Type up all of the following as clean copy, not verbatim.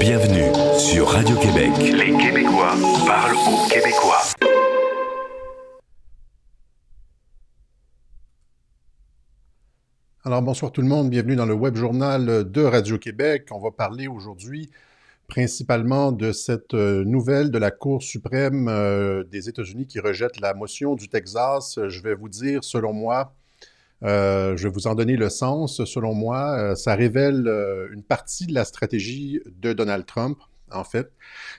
Bienvenue sur Radio-Québec. Les Québécois parlent aux Québécois. Alors, bonsoir tout le monde, bienvenue dans le Web Journal de Radio-Québec. On va parler aujourd'hui principalement de cette nouvelle de la Cour suprême des États-Unis qui rejette la motion du Texas. Je vais vous dire, selon moi, je vais vous en donner le sens. Selon moi, ça révèle une partie de la stratégie de Donald Trump, en fait,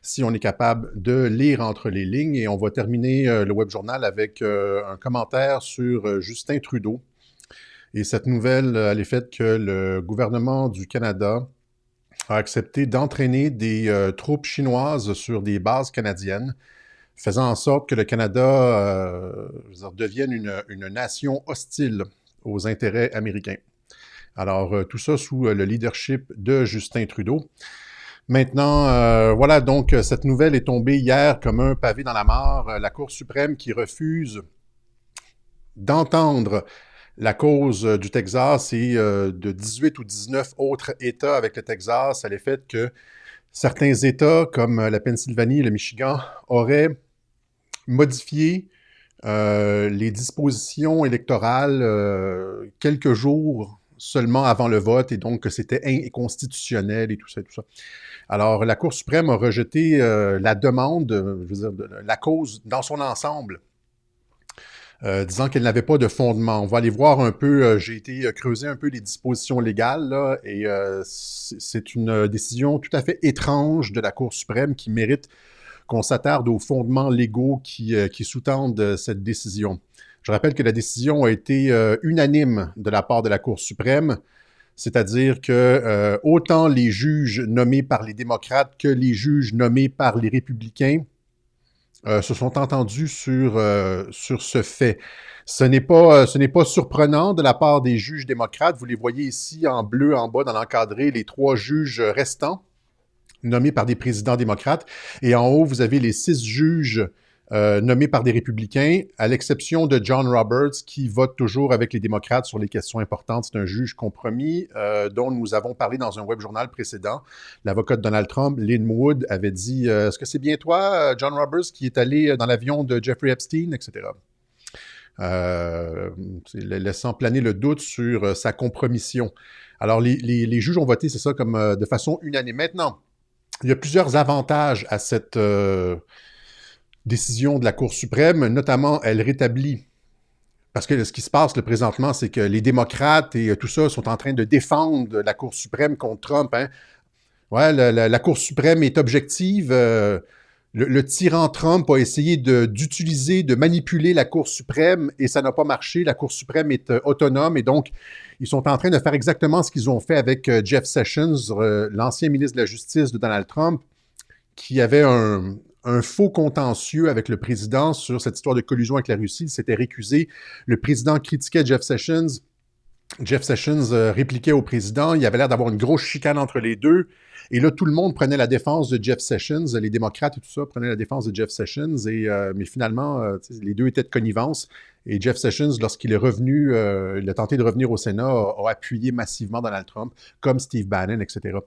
si on est capable de lire entre les lignes. Et on va terminer le Web Journal avec un commentaire sur Justin Trudeau. Et cette nouvelle a l'effet que le gouvernement du Canada a accepté d'entraîner des troupes chinoises sur des bases canadiennes, faisant en sorte que le Canada devienne une nation hostile aux intérêts américains. Alors, tout ça sous le leadership de Justin Trudeau. Maintenant, voilà, donc cette nouvelle est tombée hier comme un pavé dans la mare. La Cour suprême qui refuse d'entendre la cause du Texas et de 18 ou 19 autres États avec le Texas à l'effet que certains États, comme la Pennsylvanie et le Michigan, auraient modifié les dispositions électorales quelques jours seulement avant le vote et donc que c'était inconstitutionnel et tout ça, tout ça. Alors, la Cour suprême a rejeté la demande, je veux dire, la cause dans son ensemble, disant qu'elle n'avait pas de fondement. On va aller voir un peu, j'ai été creuser un peu les dispositions légales, là, et c'est une décision tout à fait étrange de la Cour suprême qui mérite qu'on s'attarde aux fondements légaux qui sous-tendent cette décision. Je rappelle que la décision a été unanime de la part de la Cour suprême, c'est-à-dire que autant les juges nommés par les démocrates que les juges nommés par les républicains se sont entendus sur ce fait. Ce n'est pas surprenant de la part des juges démocrates. Vous les voyez ici en bleu en bas dans l'encadré, les 3 juges restants nommés par des présidents démocrates. Et en haut, vous avez les 6 juges nommés par des républicains, à l'exception de John Roberts, qui vote toujours avec les démocrates sur les questions importantes. C'est un juge compromis dont nous avons parlé dans un web journal précédent. L'avocat de Donald Trump, Lynn Wood, avait dit « Est-ce que c'est bien toi, John Roberts, qui est allé dans l'avion de Jeffrey Epstein, etc. » laissant planer le doute sur sa compromission. Alors, les juges ont voté, c'est ça, comme de façon unanime. Maintenant, il y a plusieurs avantages à cette décision de la Cour suprême, notamment elle rétablit, parce que ce qui se passe présentement, c'est que les démocrates et tout ça sont en train de défendre la Cour suprême contre Trump. Hein. Ouais, la Cour suprême est objective. Le tyran Trump a essayé d'utiliser, de manipuler la Cour suprême et ça n'a pas marché. La Cour suprême est autonome et donc ils sont en train de faire exactement ce qu'ils ont fait avec Jeff Sessions, l'ancien ministre de la Justice de Donald Trump, qui avait un faux contentieux avec le président sur cette histoire de collusion avec la Russie. Il s'était récusé. Le président critiquait Jeff Sessions. Jeff Sessions répliquait au président. Il y avait l'air d'avoir une grosse chicane entre les deux. Et là, tout le monde prenait la défense de Jeff Sessions. Les démocrates et tout ça prenaient la défense de Jeff Sessions. Mais finalement, les deux étaient de connivence. Et Jeff Sessions, lorsqu'il est revenu, il a tenté de revenir au Sénat, a appuyé massivement Donald Trump, comme Steve Bannon, etc.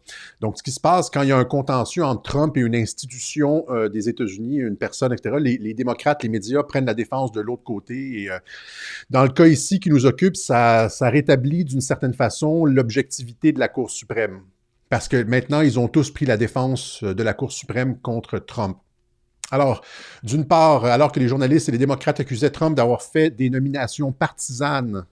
Donc, ce qui se passe quand il y a un contentieux entre Trump et une institution des États-Unis, une personne, etc., les démocrates, les médias prennent la défense de l'autre côté. Et dans le cas ici qui nous occupe, ça rétablit d'une certaine façon l'objectivité de la Cour suprême. Parce que maintenant, ils ont tous pris la défense de la Cour suprême contre Trump. Alors, d'une part, alors que les journalistes et les démocrates accusaient Trump d'avoir fait des nominations partisanes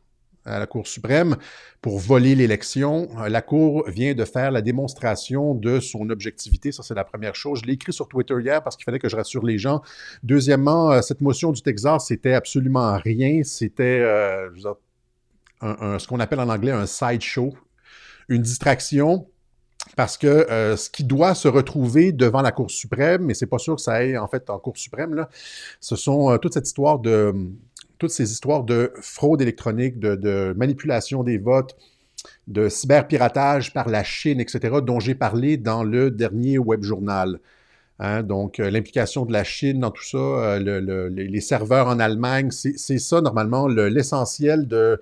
à la Cour suprême pour voler l'élection, la Cour vient de faire la démonstration de son objectivité. Ça, c'est la première chose. Je l'ai écrit sur Twitter hier parce qu'il fallait que je rassure les gens. Deuxièmement, cette motion du Texas, c'était absolument rien. C'était ce qu'on appelle en anglais un sideshow, une distraction. Parce que ce qui doit se retrouver devant la Cour suprême, mais c'est pas sûr que ça aille en fait en Cour suprême, là, ce sont toutes ces histoires de fraude électronique, de manipulation des votes, de cyberpiratage par la Chine, etc., dont j'ai parlé dans le dernier web journal. Hein, donc, l'implication de la Chine dans tout ça, les serveurs en Allemagne, c'est ça normalement l'essentiel de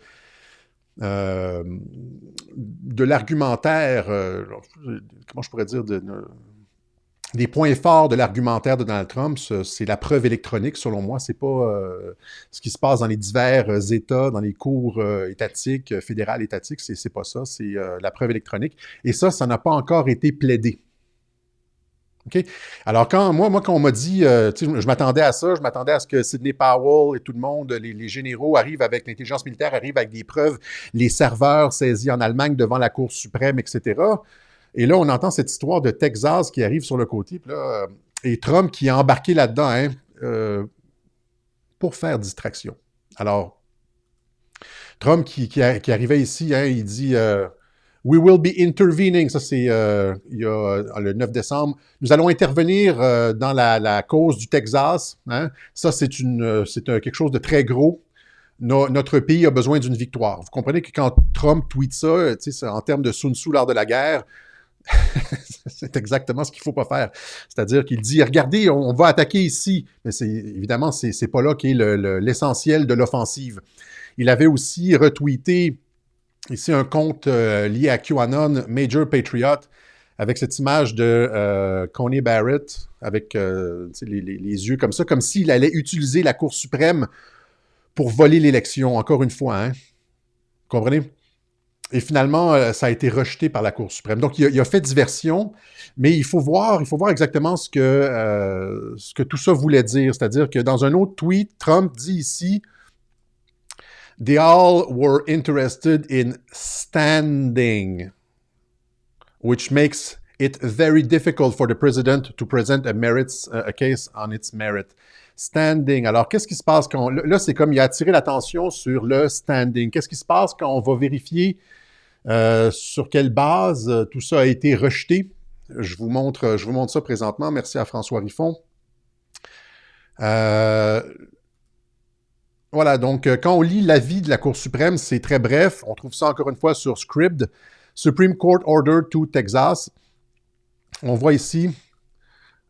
l'argumentaire, comment je pourrais dire, des points forts de l'argumentaire de Donald Trump, c'est la preuve électronique, selon moi. C'est pas ce qui se passe dans les divers États, dans les cours étatiques, fédérales étatiques, c'est pas ça. C'est la preuve électronique. Et ça n'a pas encore été plaidé. OK? Alors, quand on m'a dit, je m'attendais à ça, je m'attendais à ce que Sidney Powell et tout le monde, les généraux arrivent avec l'intelligence militaire, arrivent avec des preuves, les serveurs saisis en Allemagne devant la Cour suprême, etc. Et là, on entend cette histoire de Texas qui arrive sur le côté, puis là, et Trump qui est embarqué là-dedans pour faire distraction. Alors, Trump qui arrivait ici, il dit We will be intervening. Ça, c'est il y a le 9 décembre. Nous allons intervenir dans la cause du Texas. Hein? Ça, c'est quelque chose de très gros. Notre pays a besoin d'une victoire. Vous comprenez que quand Trump tweet ça, en termes de Sun Tzu lors de la guerre, c'est exactement ce qu'il ne faut pas faire. C'est-à-dire qu'il dit, regardez, on va attaquer ici. Mais évidemment, c'est pas là qu'est l'essentiel de l'offensive. Il avait aussi retweeté ici un compte lié à QAnon, Major Patriot, avec cette image de Coney Barrett, avec les yeux comme ça, comme s'il allait utiliser la Cour suprême pour voler l'élection, encore une fois. Hein? Vous comprenez? Et finalement, ça a été rejeté par la Cour suprême. Donc, il a fait diversion, mais il faut voir exactement ce que tout ça voulait dire. C'est-à-dire que dans un autre tweet, Trump dit ici « They all were interested in standing, which makes it very difficult for the president to present a case on its merit. » Standing. Alors, qu'est-ce qui se passe quand... Là, c'est comme il a attiré l'attention sur le standing. Qu'est-ce qui se passe quand on va vérifier sur quelle base tout ça a été rejeté? Je vous montre ça présentement. Merci à François Riffon. Voilà, donc quand on lit l'avis de la Cour suprême, c'est très bref. On trouve ça encore une fois sur Scribd. Supreme Court Order to Texas. On voit ici,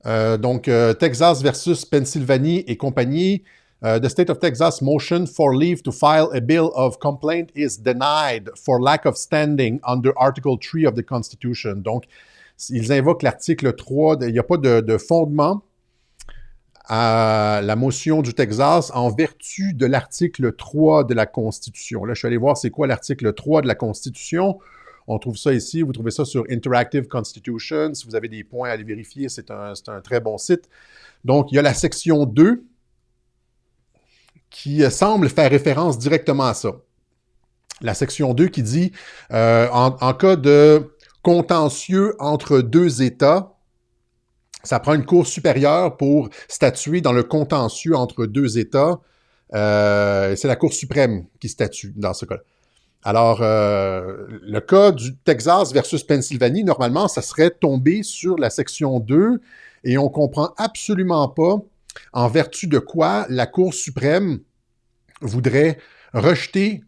Texas versus Pennsylvanie et compagnie. The state of Texas motion for leave to file a bill of complaint is denied for lack of standing under Article 3 of the Constitution. Donc, ils invoquent l'article 3. Il n'y a pas de fondement à la motion du Texas en vertu de l'article 3 de la Constitution. Là, je suis allé voir c'est quoi l'article 3 de la Constitution. On trouve ça ici, vous trouvez ça sur Interactive Constitution. Si vous avez des points à aller vérifier, c'est un très bon site. Donc, il y a la section 2 qui semble faire référence directement à ça. La section 2 qui dit en cas de contentieux entre deux États, ça prend une cour supérieure pour statuer dans le contentieux entre deux États. C'est la Cour suprême qui statue dans ce cas-là. Alors, le cas du Texas versus Pennsylvanie, normalement, ça serait tombé sur la section 2 et on ne comprend absolument pas en vertu de quoi la Cour suprême voudrait rejeter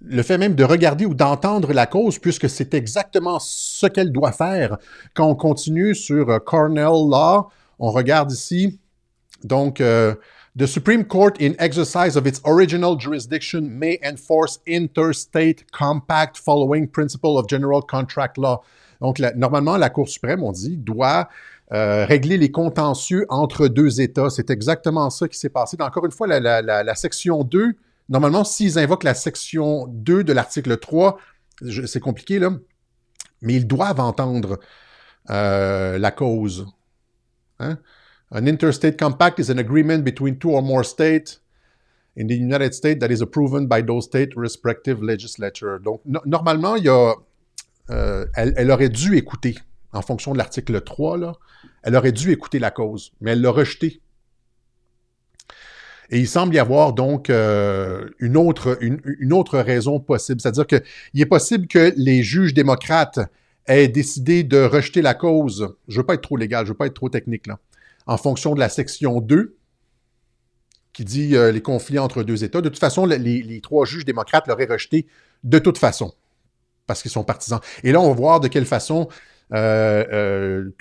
le fait même de regarder ou d'entendre la cause, puisque c'est exactement ce qu'elle doit faire. Quand on continue sur Cornell Law, on regarde ici, donc, The Supreme Court, in exercise of its original jurisdiction, may enforce interstate compact following principle of general contract law. Donc, normalement, la Cour suprême, on dit, doit régler les contentieux entre deux États. C'est exactement ça qui s'est passé. Encore une fois, la section 2, normalement, s'ils invoquent la section 2 de l'article 3, c'est compliqué, là, mais ils doivent entendre la cause. Hein? An interstate compact is an agreement between two or more states in the United States that is approved by those states' respective legislature. Donc, normalement, il y a, elle aurait dû écouter, en fonction de l'article 3, là, elle aurait dû écouter la cause, mais elle l'a rejetée. Et il semble y avoir donc une autre raison possible. C'est-à-dire qu'il est possible que les juges démocrates aient décidé de rejeter la cause. Je ne veux pas être trop légal, je ne veux pas être trop technique, là. En fonction de la section 2, qui dit les conflits entre deux États. De toute façon, les trois juges démocrates l'auraient rejeté de toute façon, parce qu'ils sont partisans. Et là, on va voir de quelle façon tout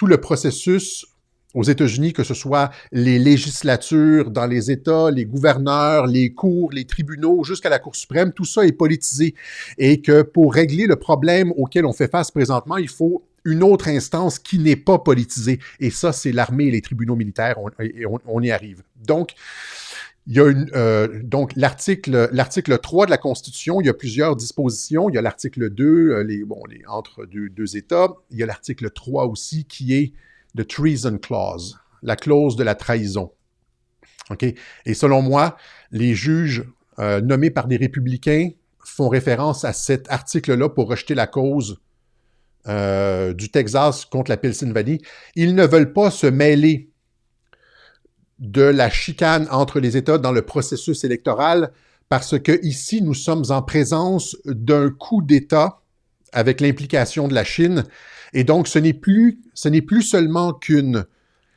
le processus aux États-Unis, que ce soit les législatures dans les États, les gouverneurs, les cours, les tribunaux, jusqu'à la Cour suprême, tout ça est politisé. Et que pour régler le problème auquel on fait face présentement, il faut une autre instance qui n'est pas politisée. Et ça, c'est l'armée et les tribunaux militaires. On y arrive. Donc, il y a donc l'article 3 de la Constitution, il y a plusieurs dispositions. Il y a l'article 2, entre deux États. Il y a l'article 3 aussi, qui est the Treason Clause, la clause de la trahison. OK? Et selon moi, les juges nommés par des républicains font référence à cet article-là pour rejeter la cause du Texas contre la Pennsylvanie. Ils ne veulent pas se mêler de la chicane entre les États dans le processus électoral parce que ici, nous sommes en présence d'un coup d'État avec l'implication de la Chine. Et donc, ce n'est plus seulement qu'une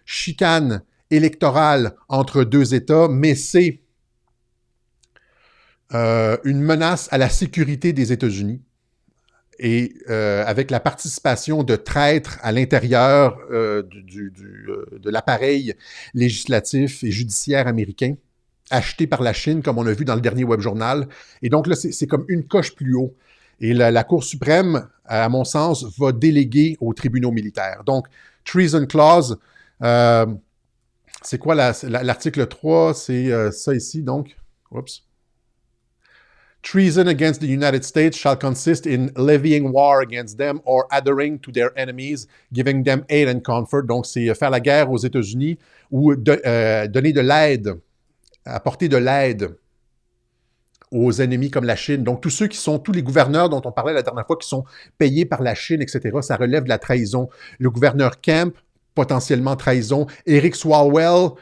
chicane électorale entre deux États, mais c'est une menace à la sécurité des États-Unis. Et avec la participation de traîtres à l'intérieur de l'appareil législatif et judiciaire américain, acheté par la Chine, comme on a vu dans le dernier Web Journal. Et donc là, c'est comme une coche plus haut. Et la Cour suprême, à mon sens, va déléguer aux tribunaux militaires. Donc, Treason Clause, c'est quoi l'article 3? C'est ça ici, donc. Oups. Treason against the United States shall consist in levying war against them or adhering to their enemies, giving them aid and comfort. Donc, c'est faire la guerre aux États-Unis ou donner de l'aide, apporter de l'aide aux ennemis comme la Chine. Donc, tous les gouverneurs dont on parlait la dernière fois qui sont payés par la Chine, etc., ça relève de la trahison. Le gouverneur Kemp, potentiellement trahison. Eric Swalwell,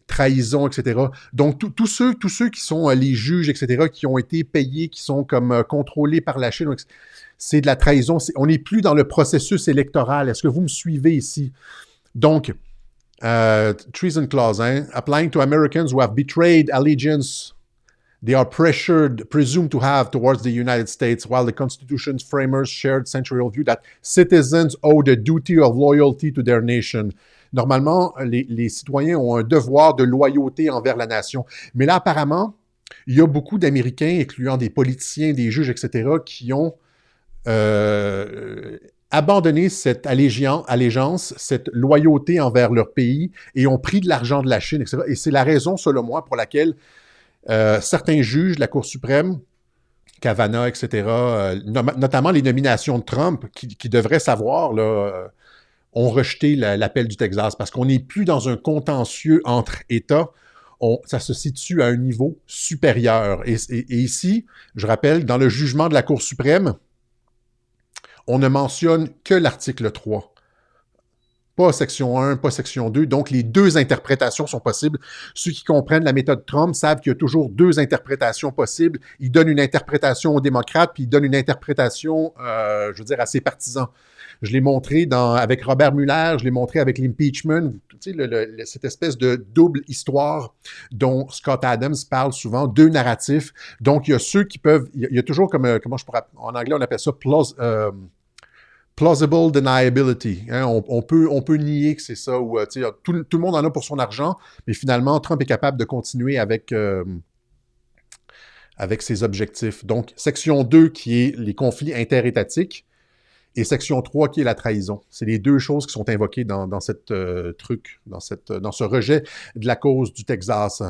trahison, etc. Donc, tous ceux qui sont les juges, etc., qui ont été payés, qui sont comme contrôlés par la Chine, c'est de la trahison. On n'est plus dans le processus électoral. Est-ce que vous me suivez ici? Donc, Treason Clause, applying to Americans who have betrayed allegiance they are presumed to have towards the United States, while the Constitution's framers shared century view that citizens owe the duty of loyalty to their nation. Normalement, les citoyens ont un devoir de loyauté envers la nation. Mais là, apparemment, il y a beaucoup d'Américains, incluant des politiciens, des juges, etc., qui ont abandonné cette allégeance, cette loyauté envers leur pays et ont pris de l'argent de la Chine, etc. Et c'est la raison, selon moi, pour laquelle certains juges de la Cour suprême, Kavanaugh, etc., notamment les nominations de Trump, qui devraient savoir, là, ont rejeté l'appel du Texas parce qu'on n'est plus dans un contentieux entre États. Ça se situe à un niveau supérieur. Et ici, je rappelle, dans le jugement de la Cour suprême, on ne mentionne que l'article 3. Pas section 1, pas section 2. Donc, les deux interprétations sont possibles. Ceux qui comprennent la méthode Trump savent qu'il y a toujours deux interprétations possibles. Il donne une interprétation aux démocrates, puis il donne une interprétation, je veux dire, à ses partisans. Je l'ai montré avec Robert Mueller, je l'ai montré avec l'impeachment. Tu sais, cette espèce de double histoire dont Scott Adams parle souvent, deux narratifs. Donc, il y a ceux qui peuvent... Il y a toujours comme... comment je pourrais... En anglais, on appelle ça plausible deniability. Hein? On peut nier que c'est ça. Ou, tout le monde en a pour son argent, mais finalement, Trump est capable de continuer avec ses objectifs. Donc, section 2, qui est les conflits interétatiques, et section 3, qui est la trahison. C'est les deux choses qui sont invoquées dans cette dans ce rejet de la cause du Texas.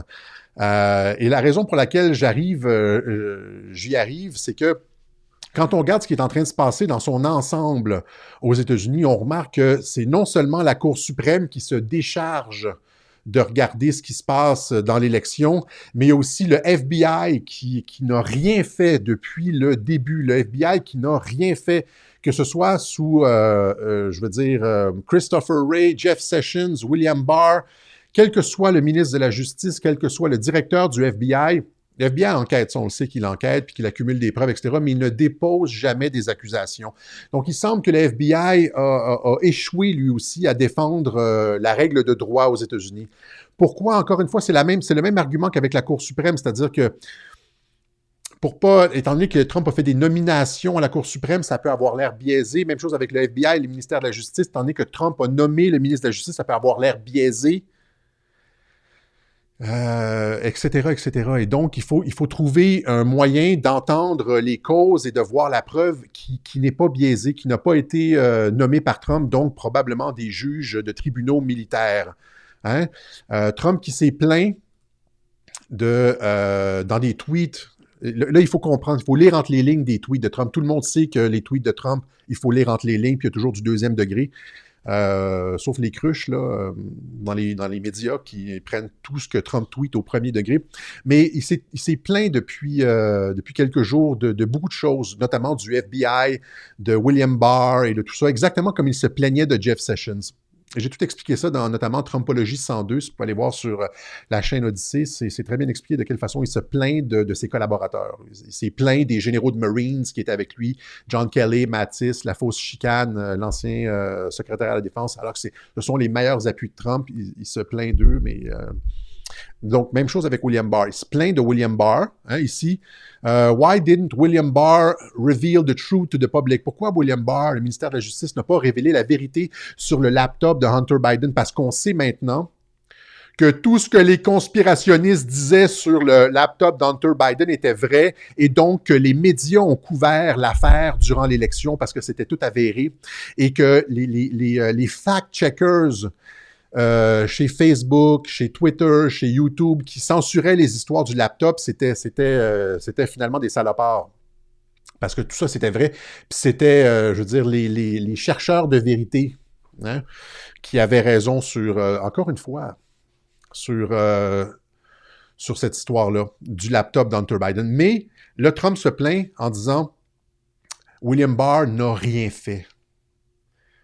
Et la raison pour laquelle j'y arrive, c'est que quand on regarde ce qui est en train de se passer dans son ensemble aux États-Unis, on remarque que c'est non seulement la Cour suprême qui se décharge de regarder ce qui se passe dans l'élection, mais il y a aussi le FBI qui n'a rien fait depuis le début. Le FBI qui n'a rien fait, que ce soit sous, Christopher Wray, Jeff Sessions, William Barr, quel que soit le ministre de la Justice, quel que soit le directeur du FBI. Le FBI enquête, on le sait qu'il enquête puis qu'il accumule des preuves, etc., mais il ne dépose jamais des accusations. Donc, il semble que le FBI a échoué, lui aussi, à défendre la règle de droit aux États-Unis. Pourquoi? Encore une fois, c'est le même argument qu'avec la Cour suprême, c'est-à-dire que étant donné que Trump a fait des nominations à la Cour suprême, ça peut avoir l'air biaisé. Même chose avec le FBI et le ministère de la Justice, étant donné que Trump a nommé le ministre de la Justice, ça peut avoir l'air biaisé. etc., etc. Et donc, il faut trouver un moyen d'entendre les causes et de voir la preuve qui n'est pas biaisée, qui n'a pas été nommée par Trump, donc probablement des juges de tribunaux militaires. Hein? Trump qui s'est plaint dans des tweets. Là, il faut comprendre, il faut lire entre les lignes des tweets de Trump. Tout le monde sait que les tweets de Trump, il faut lire entre les lignes, puis il y a toujours du deuxième degré. Sauf les cruches là, dans les médias qui prennent tout ce que Trump tweet au premier degré. Mais il s'est plaint depuis quelques jours de beaucoup de choses, notamment du FBI, de William Barr et de tout ça, exactement comme il se plaignait de Jeff Sessions. J'ai tout expliqué ça dans notamment Trumpologie 102, si vous pouvez aller voir sur la chaîne Odyssée, c'est très bien expliqué de quelle façon il se plaint de ses collaborateurs. Il s'est plaint des généraux de Marines qui étaient avec lui, John Kelly, Mattis, la fausse chicane, l'ancien secrétaire à la Défense, alors que ce sont les meilleurs appuis de Trump. Il se plaint d'eux, mais... Donc, même chose avec William Barr. Il se plaint de William Barr, hein, ici. Why didn't William Barr reveal the truth to the public? Pourquoi William Barr, le ministère de la Justice, n'a pas révélé la vérité sur le laptop de Hunter Biden? Parce qu'on sait maintenant que tout ce que les conspirationnistes disaient sur le laptop d'Hunter Biden était vrai et donc que les médias ont couvert l'affaire durant l'élection parce que c'était tout avéré et que les fact-checkers chez Facebook, chez Twitter, chez YouTube, qui censuraient les histoires du laptop, c'était finalement des salopards. Parce que tout ça, c'était vrai. Puis c'était, je veux dire, les chercheurs de vérité hein, qui avaient raison sur, encore une fois, sur cette histoire-là, du laptop d'Hunter Biden. Mais là, Trump se plaint en disant « William Barr n'a rien fait ».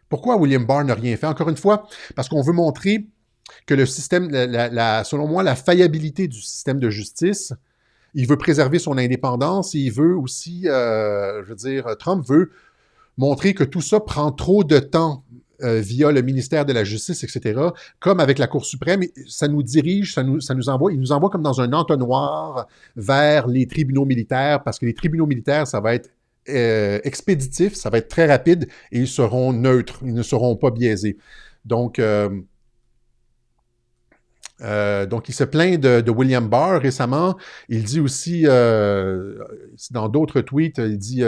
Pourquoi William Barr n'a rien fait? Encore une fois, parce qu'on veut montrer que le système, selon moi, la faillibilité du système de justice, il veut préserver son indépendance et il veut aussi, je veux dire, Trump veut montrer que tout ça prend trop de temps via le ministère de la Justice, etc. Comme avec la Cour suprême, ça nous dirige, ça nous envoie, il nous envoie comme dans un entonnoir vers les tribunaux militaires, parce que les tribunaux militaires, ça va être expéditif, ça va être très rapide et ils seront neutres, ils ne seront pas biaisés. Donc il se plaint de William Barr récemment. Il dit aussi, dans d'autres tweets, il dit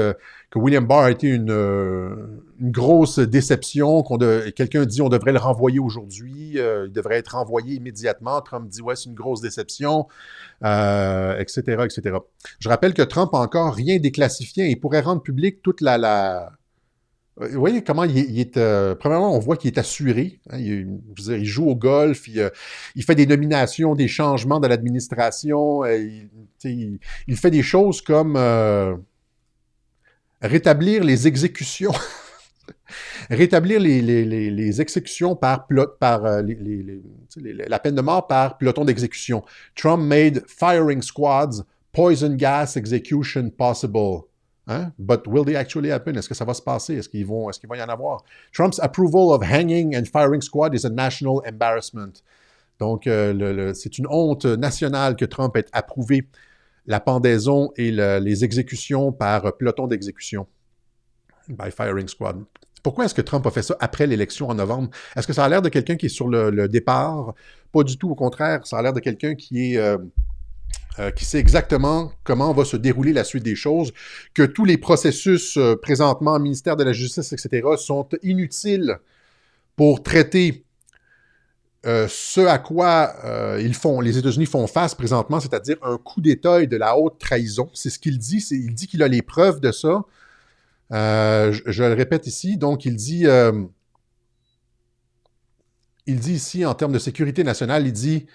que William Barr a été une grosse déception. Quelqu'un dit on devrait le renvoyer aujourd'hui, il devrait être renvoyé immédiatement. Trump dit ouais, c'est une grosse déception, etc., etc. Je rappelle que Trump n'a encore rien déclassifié. Il pourrait rendre public toute vous voyez comment il est... premièrement, on voit qu'il est assuré. Hein, je veux dire, il joue au golf, il fait des nominations, des changements dans l'administration. Il fait des choses comme rétablir les exécutions. Rétablir les exécutions par la peine de mort par peloton d'exécution. Trump made firing squads, poison gas execution possible. Hein? But will they actually happen? Est-ce que ça va se passer? Est-ce qu'il va y en avoir? Trump's approval of hanging and firing squad is a national embarrassment. Donc, c'est une honte nationale que Trump ait approuvé la pendaison et les exécutions par peloton d'exécution. By firing squad. Pourquoi est-ce que Trump a fait ça après l'élection en novembre? Est-ce que ça a l'air de quelqu'un qui est sur le départ? Pas du tout, au contraire. Ça a l'air de quelqu'un qui sait exactement comment va se dérouler la suite des choses, que tous les processus présentement au ministère de la Justice, etc., sont inutiles pour traiter ce à quoi les États-Unis font face présentement, c'est-à-dire un coup d'État et de la haute trahison. C'est ce qu'il dit. Il dit qu'il a les preuves de ça. Je le répète ici. Donc, il dit ici, en termes de sécurité nationale, il dit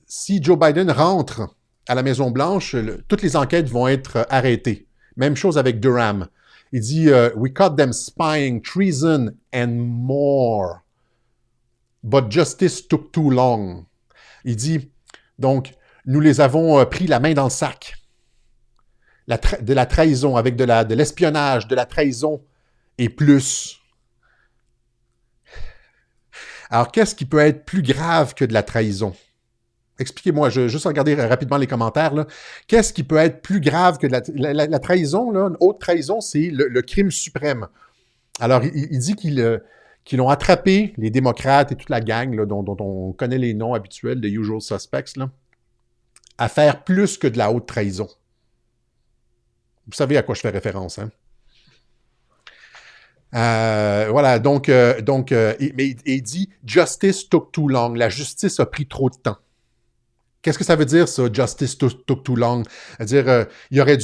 si Joe Biden rentre à la Maison-Blanche, toutes les enquêtes vont être arrêtées. Même chose avec Durham. Il dit we caught them spying, treason and more. But justice took too long. Il dit, donc, nous les avons pris la main dans le sac. De la trahison, avec de l'espionnage, de la trahison et plus. Alors, qu'est-ce qui peut être plus grave que de la trahison? Expliquez-moi, je vais juste regarder rapidement les commentaires. Là. Qu'est-ce qui peut être plus grave que de la trahison? Là, une haute trahison, c'est le crime suprême. Alors, il dit qu'il qui l'ont attrapé, les démocrates et toute la gang, là, dont on connaît les noms habituels, les usual suspects, là, à faire plus que de la haute trahison. Vous savez à quoi je fais référence, hein? Voilà, donc il dit « Justice took too long ». La justice a pris trop de temps. Qu'est-ce que ça veut dire, ça, « Justice took too long » ? C'est-à-dire, ils auraient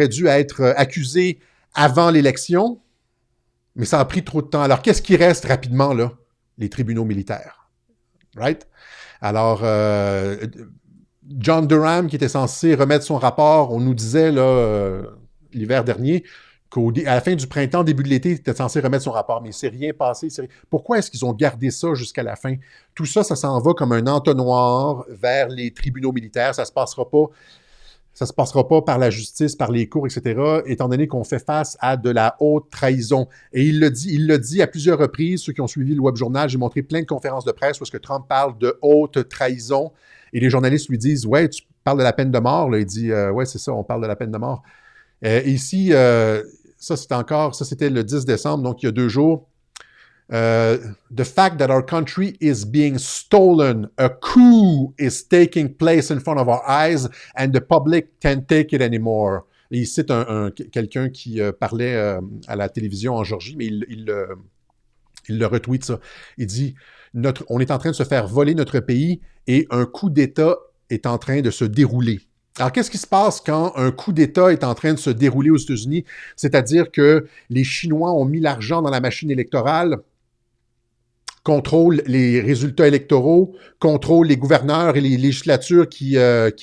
dû être accusés avant l'élection, mais ça a pris trop de temps. Alors, qu'est-ce qui reste rapidement, là? Les tribunaux militaires. Right? Alors, John Durham, qui était censé remettre son rapport, on nous disait, là, l'hiver dernier, qu'à la fin du printemps, début de l'été, il était censé remettre son rapport, mais il ne s'est rien passé. Pourquoi est-ce qu'ils ont gardé ça jusqu'à la fin? Tout ça, ça s'en va comme un entonnoir vers les tribunaux militaires. Ça ne se passera pas par la justice, par les cours, etc., étant donné qu'on fait face à de la haute trahison. Et il le dit à plusieurs reprises, ceux qui ont suivi le Web Journal, j'ai montré plein de conférences de presse où est-ce que Trump parle de haute trahison, et les journalistes lui disent « Ouais, tu parles de la peine de mort. » Là, il dit « Ouais, c'est ça, on parle de la peine de mort. » Ici, ça c'était le 10 décembre, donc il y a 2 jours. The fact that our country is being stolen, a coup is taking place in front of our eyes, and the public can't take it anymore. Et il cite quelqu'un qui parlait à la télévision en Georgie, mais il le retweet ça. Il dit on est en train de se faire voler notre pays et un coup d'État est en train de se dérouler. Alors, qu'est-ce qui se passe quand un coup d'État est en train de se dérouler aux États-Unis? C'est-à-dire que les Chinois ont mis l'argent dans la machine électorale, contrôlent les résultats électoraux, contrôlent les gouverneurs et les législatures qui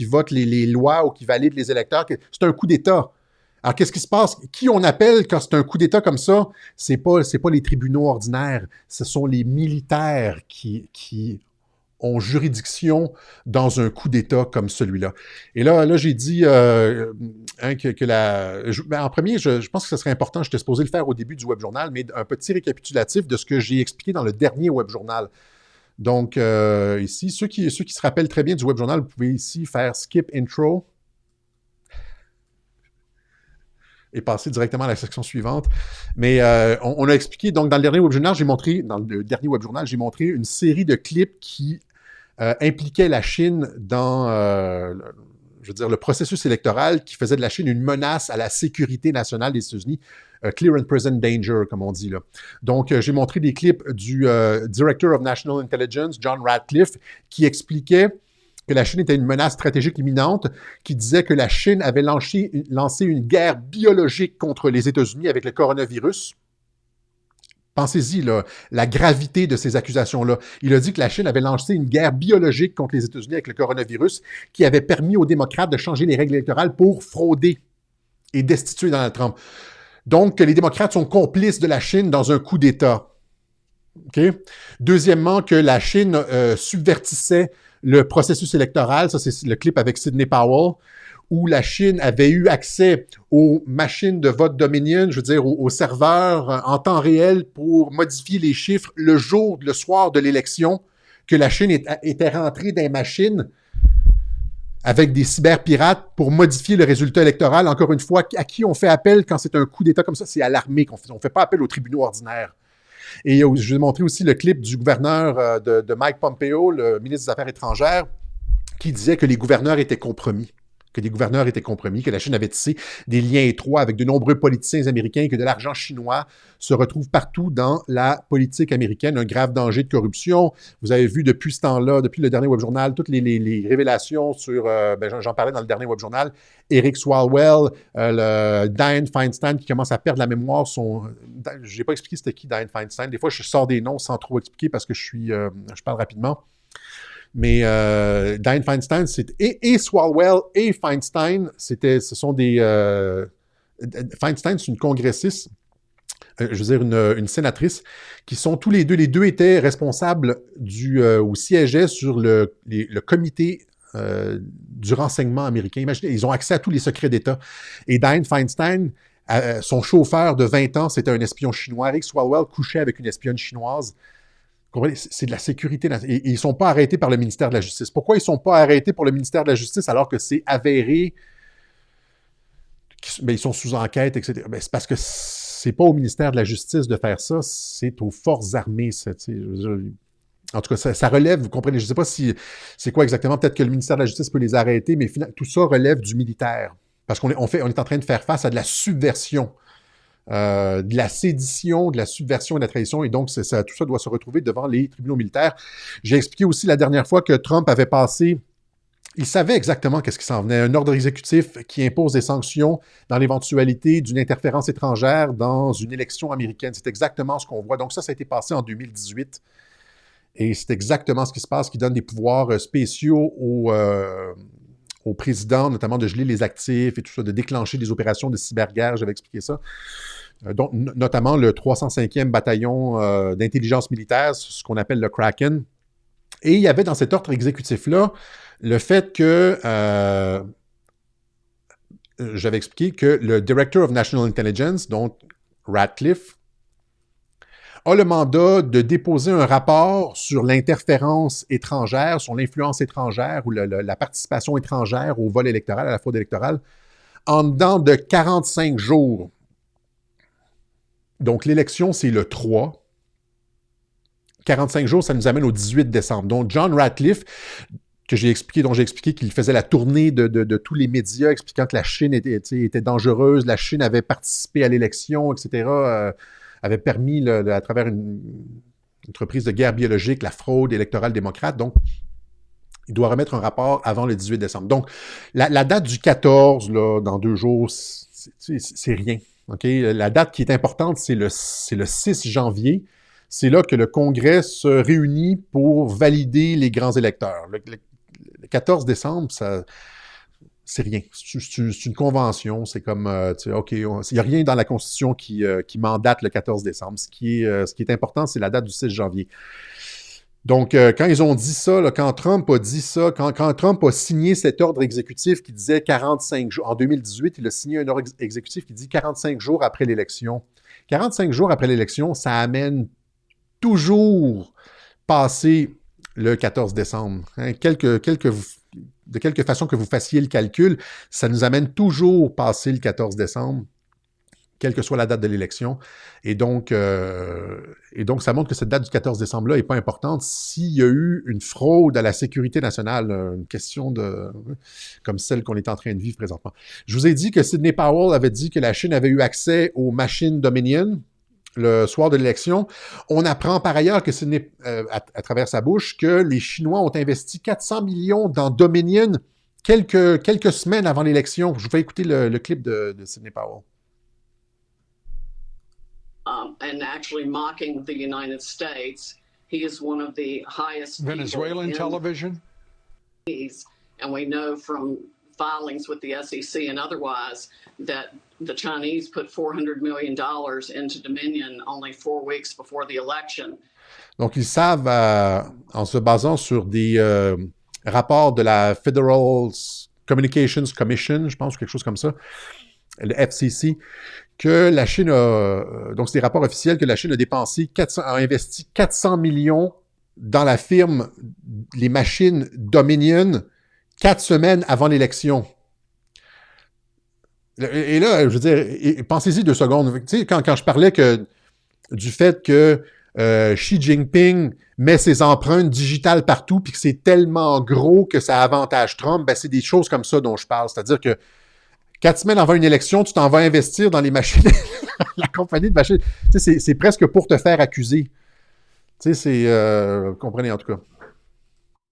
votent les lois ou qui valident les électeurs. C'est un coup d'État. Alors, qu'est-ce qui se passe? Qui on appelle quand c'est un coup d'État comme ça? C'est pas les tribunaux ordinaires. Ce sont les militaires qui ont juridiction dans un coup d'État comme celui-là. Et là j'ai dit en premier, je pense que ce serait important, j'étais supposé le faire au début du Web Journal, mais un petit récapitulatif de ce que j'ai expliqué dans le dernier Web Journal. Donc, ici, ceux qui se rappellent très bien du Web Journal, vous pouvez ici faire skip intro et passer directement à la section suivante. Mais on a expliqué, donc dans le dernier Web Journal, j'ai montré une série de clips qui impliquaient la Chine dans le processus électoral qui faisait de la Chine une menace à la sécurité nationale des États-Unis, clear and present danger, comme on dit là. Donc, j'ai montré des clips du Director of National Intelligence, John Ratcliffe, qui expliquait que la Chine était une menace stratégique imminente, qui disait que la Chine avait lancé une guerre biologique contre les États-Unis avec le coronavirus. Pensez-y, là, la gravité de ces accusations-là. Il a dit que la Chine avait lancé une guerre biologique contre les États-Unis avec le coronavirus qui avait permis aux démocrates de changer les règles électorales pour frauder et destituer Donald Trump. Donc, que les démocrates sont complices de la Chine dans un coup d'État. Okay? Deuxièmement, que la Chine subvertissait le processus électoral. Ça, c'est le clip avec Sidney Powell, où la Chine avait eu accès aux machines de vote Dominion, je veux dire, aux serveurs en temps réel pour modifier les chiffres le soir de l'élection, que la Chine était rentrée dans les machines avec des cyberpirates pour modifier le résultat électoral. Encore une fois, à qui on fait appel quand c'est un coup d'État comme ça? C'est à l'armée qu'on fait. On ne fait pas appel aux tribunaux ordinaires. Et je vais montrer aussi le clip du gouverneur de Mike Pompeo, le ministre des Affaires étrangères, qui disait que les gouverneurs étaient compromis. Que la Chine avait tissé des liens étroits avec de nombreux politiciens américains et que de l'argent chinois se retrouve partout dans la politique américaine, un grave danger de corruption. Vous avez vu depuis ce temps-là, depuis le dernier Web Journal, toutes les révélations sur, j'en parlais dans le dernier Web Journal, Eric Swalwell, Dianne Feinstein qui commence à perdre la mémoire. Je n'ai pas expliqué c'était qui Dianne Feinstein. Des fois, je sors des noms sans trop expliquer parce que je parle rapidement. Mais Dianne Feinstein, et Swalwell et Feinstein, Feinstein, c'est une congressiste, je veux dire une sénatrice, qui sont tous les deux étaient responsables ou siégeaient sur le comité du renseignement américain. Imaginez, ils ont accès à tous les secrets d'État. Et Dianne Feinstein, son chauffeur de 20 ans, c'était un espion chinois. Eric Swalwell couchait avec une espionne chinoise. C'est de la sécurité. Et ils ne sont pas arrêtés par le ministère de la Justice. Pourquoi ils ne sont pas arrêtés par le ministère de la Justice alors que c'est avéré? Ils sont sous enquête, etc. C'est parce que c'est pas au ministère de la Justice de faire ça, c'est aux forces armées. Ça, en tout cas, ça relève, vous comprenez, je ne sais pas si c'est quoi exactement, peut-être que le ministère de la Justice peut les arrêter, mais tout ça relève du militaire. Parce qu'on est en train de faire face à de la subversion, de la sédition, de la subversion et de la trahison, et donc tout ça doit se retrouver devant les tribunaux militaires. J'ai expliqué aussi la dernière fois que Trump avait passé, il savait exactement qu'est-ce qui s'en venait, un ordre exécutif qui impose des sanctions dans l'éventualité d'une interférence étrangère dans une élection américaine. C'est exactement ce qu'on voit. Donc ça a été passé en 2018. Et c'est exactement ce qui se passe, qui donne des pouvoirs spéciaux au président, notamment de geler les actifs et tout ça, de déclencher des opérations de cyberguerre, j'avais expliqué ça. Donc, notamment le 305e bataillon d'intelligence militaire, ce qu'on appelle le Kraken. Et il y avait dans cet ordre exécutif-là le fait que, j'avais expliqué que le Director of National Intelligence, donc Ratcliffe, a le mandat de déposer un rapport sur l'interférence étrangère, sur l'influence étrangère ou la participation étrangère au vol électoral, à la fraude électorale, en dedans de 45 jours. Donc, l'élection, c'est le 3. 45 jours, ça nous amène au 18 décembre. Donc, John Ratcliffe, dont j'ai expliqué qu'il faisait la tournée de tous les médias, expliquant que la Chine était dangereuse, la Chine avait participé à l'élection, etc., avait permis, à travers une entreprise de guerre biologique, la fraude électorale démocrate. Donc, il doit remettre un rapport avant le 18 décembre. Donc, la date du 14, là, dans 2 jours, c'est rien. Okay? La date qui est importante, c'est le 6 janvier. C'est là que le Congrès se réunit pour valider les grands électeurs. Le 14 décembre, c'est rien. C'est une convention. C'est comme, OK, il n'y a rien dans la Constitution qui mandate le 14 décembre. Ce qui est important, c'est la date du 6 janvier. Donc, quand ils ont dit ça, là, quand Trump a dit ça, quand Trump a signé cet ordre exécutif qui disait 45 jours, en 2018, il a signé un ordre exécutif qui dit 45 jours après l'élection. 45 jours après l'élection, ça amène toujours passer le 14 décembre. Hein, de quelque façon que vous fassiez le calcul, ça nous amène toujours passer le 14 décembre, quelle que soit la date de l'élection. Et donc, ça montre que cette date du 14 décembre-là n'est pas importante. S'il y a eu une fraude à la sécurité nationale, une question comme celle qu'on est en train de vivre présentement. Je vous ai dit que Sidney Powell avait dit que la Chine avait eu accès aux machines Dominion le soir de l'élection. On apprend par ailleurs que Sidney, à travers sa bouche, que les Chinois ont investi 400 millions dans Dominion quelques semaines avant l'élection. Je vous fais écouter le clip de Sidney Powell. And actually mocking the United States. He is one of the highest Venezuelan television. And we know from filings with the SEC and otherwise that the Chinese put $400 million into Dominion only 4 weeks before the election. Donc, ils savent, en se basant sur des rapports de la Federal Communications Commission, je pense, quelque chose comme ça, le FCC, que la Chine a, donc c'est des rapports officiels, que la Chine a investi 400 millions dans la firme, les machines Dominion, 4 semaines avant l'élection. Et là, je veux dire, pensez-y 2 secondes. Tu sais, quand je parlais du fait que Xi Jinping met ses empreintes digitales partout, puis que c'est tellement gros que ça avantage Trump, ben c'est des choses comme ça dont je parle. C'est-à-dire que 4 semaines avant une élection, tu t'en vas investir dans les machines, la compagnie de machines. Tu sais, c'est presque pour te faire accuser. Tu sais, vous comprenez en tout cas.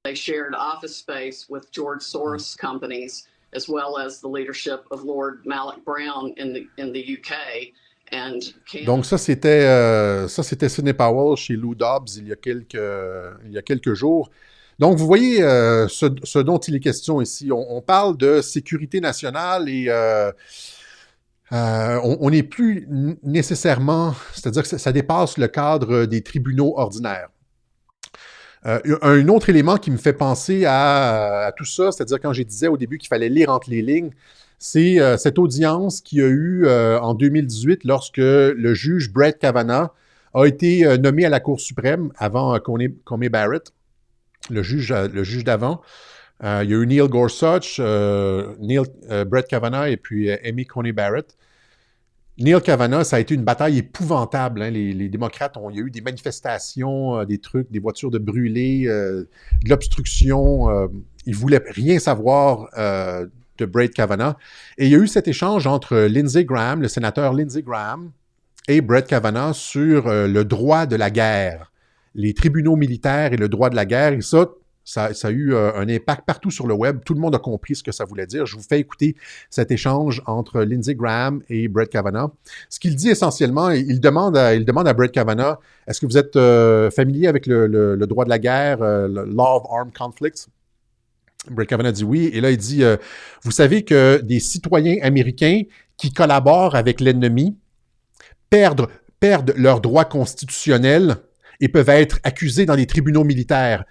They shared office space with George Soros companies, as well as the leadership of Lord Malik Brown in the UK. Donc ça c'était Sidney Powell chez Lou Dobbs il y a quelques jours. Donc vous voyez ce dont il est question ici. On parle de sécurité nationale et on n'est plus nécessairement, c'est-à-dire que ça dépasse le cadre des tribunaux ordinaires. Un autre élément qui me fait penser à tout ça, c'est-à-dire quand je disais au début qu'il fallait lire entre les lignes, c'est cette audience qu'il y a eu en 2018 lorsque le juge Brett Kavanaugh a été nommé à la Cour suprême avant Coney Barrett, le juge d'avant. Il y a eu Neil Gorsuch, Brett Kavanaugh et puis Amy Coney Barrett. Neil Kavanagh, ça a été une bataille épouvantable. Hein. Les démocrates, il y a eu des manifestations, des trucs, des voitures de brûlées, de l'obstruction. Ils ne voulaient rien savoir de Brett Kavanaugh. Et il y a eu cet échange entre Lindsey Graham, le sénateur Lindsey Graham, et Brett Kavanaugh sur le droit de la guerre, les tribunaux militaires et le droit de la guerre. Et ça a eu un impact partout sur le web. Tout le monde a compris ce que ça voulait dire. Je vous fais écouter cet échange entre Lindsey Graham et Brett Kavanaugh. Ce qu'il dit essentiellement, il demande à Brett Kavanaugh, est-ce que vous êtes familier avec le droit de la guerre, le Law of Armed Conflicts? Brett Kavanaugh dit oui. Et là, il dit, vous savez que des citoyens américains qui collaborent avec l'ennemi perdent leurs droits constitutionnels et peuvent être accusés dans des tribunaux militaires.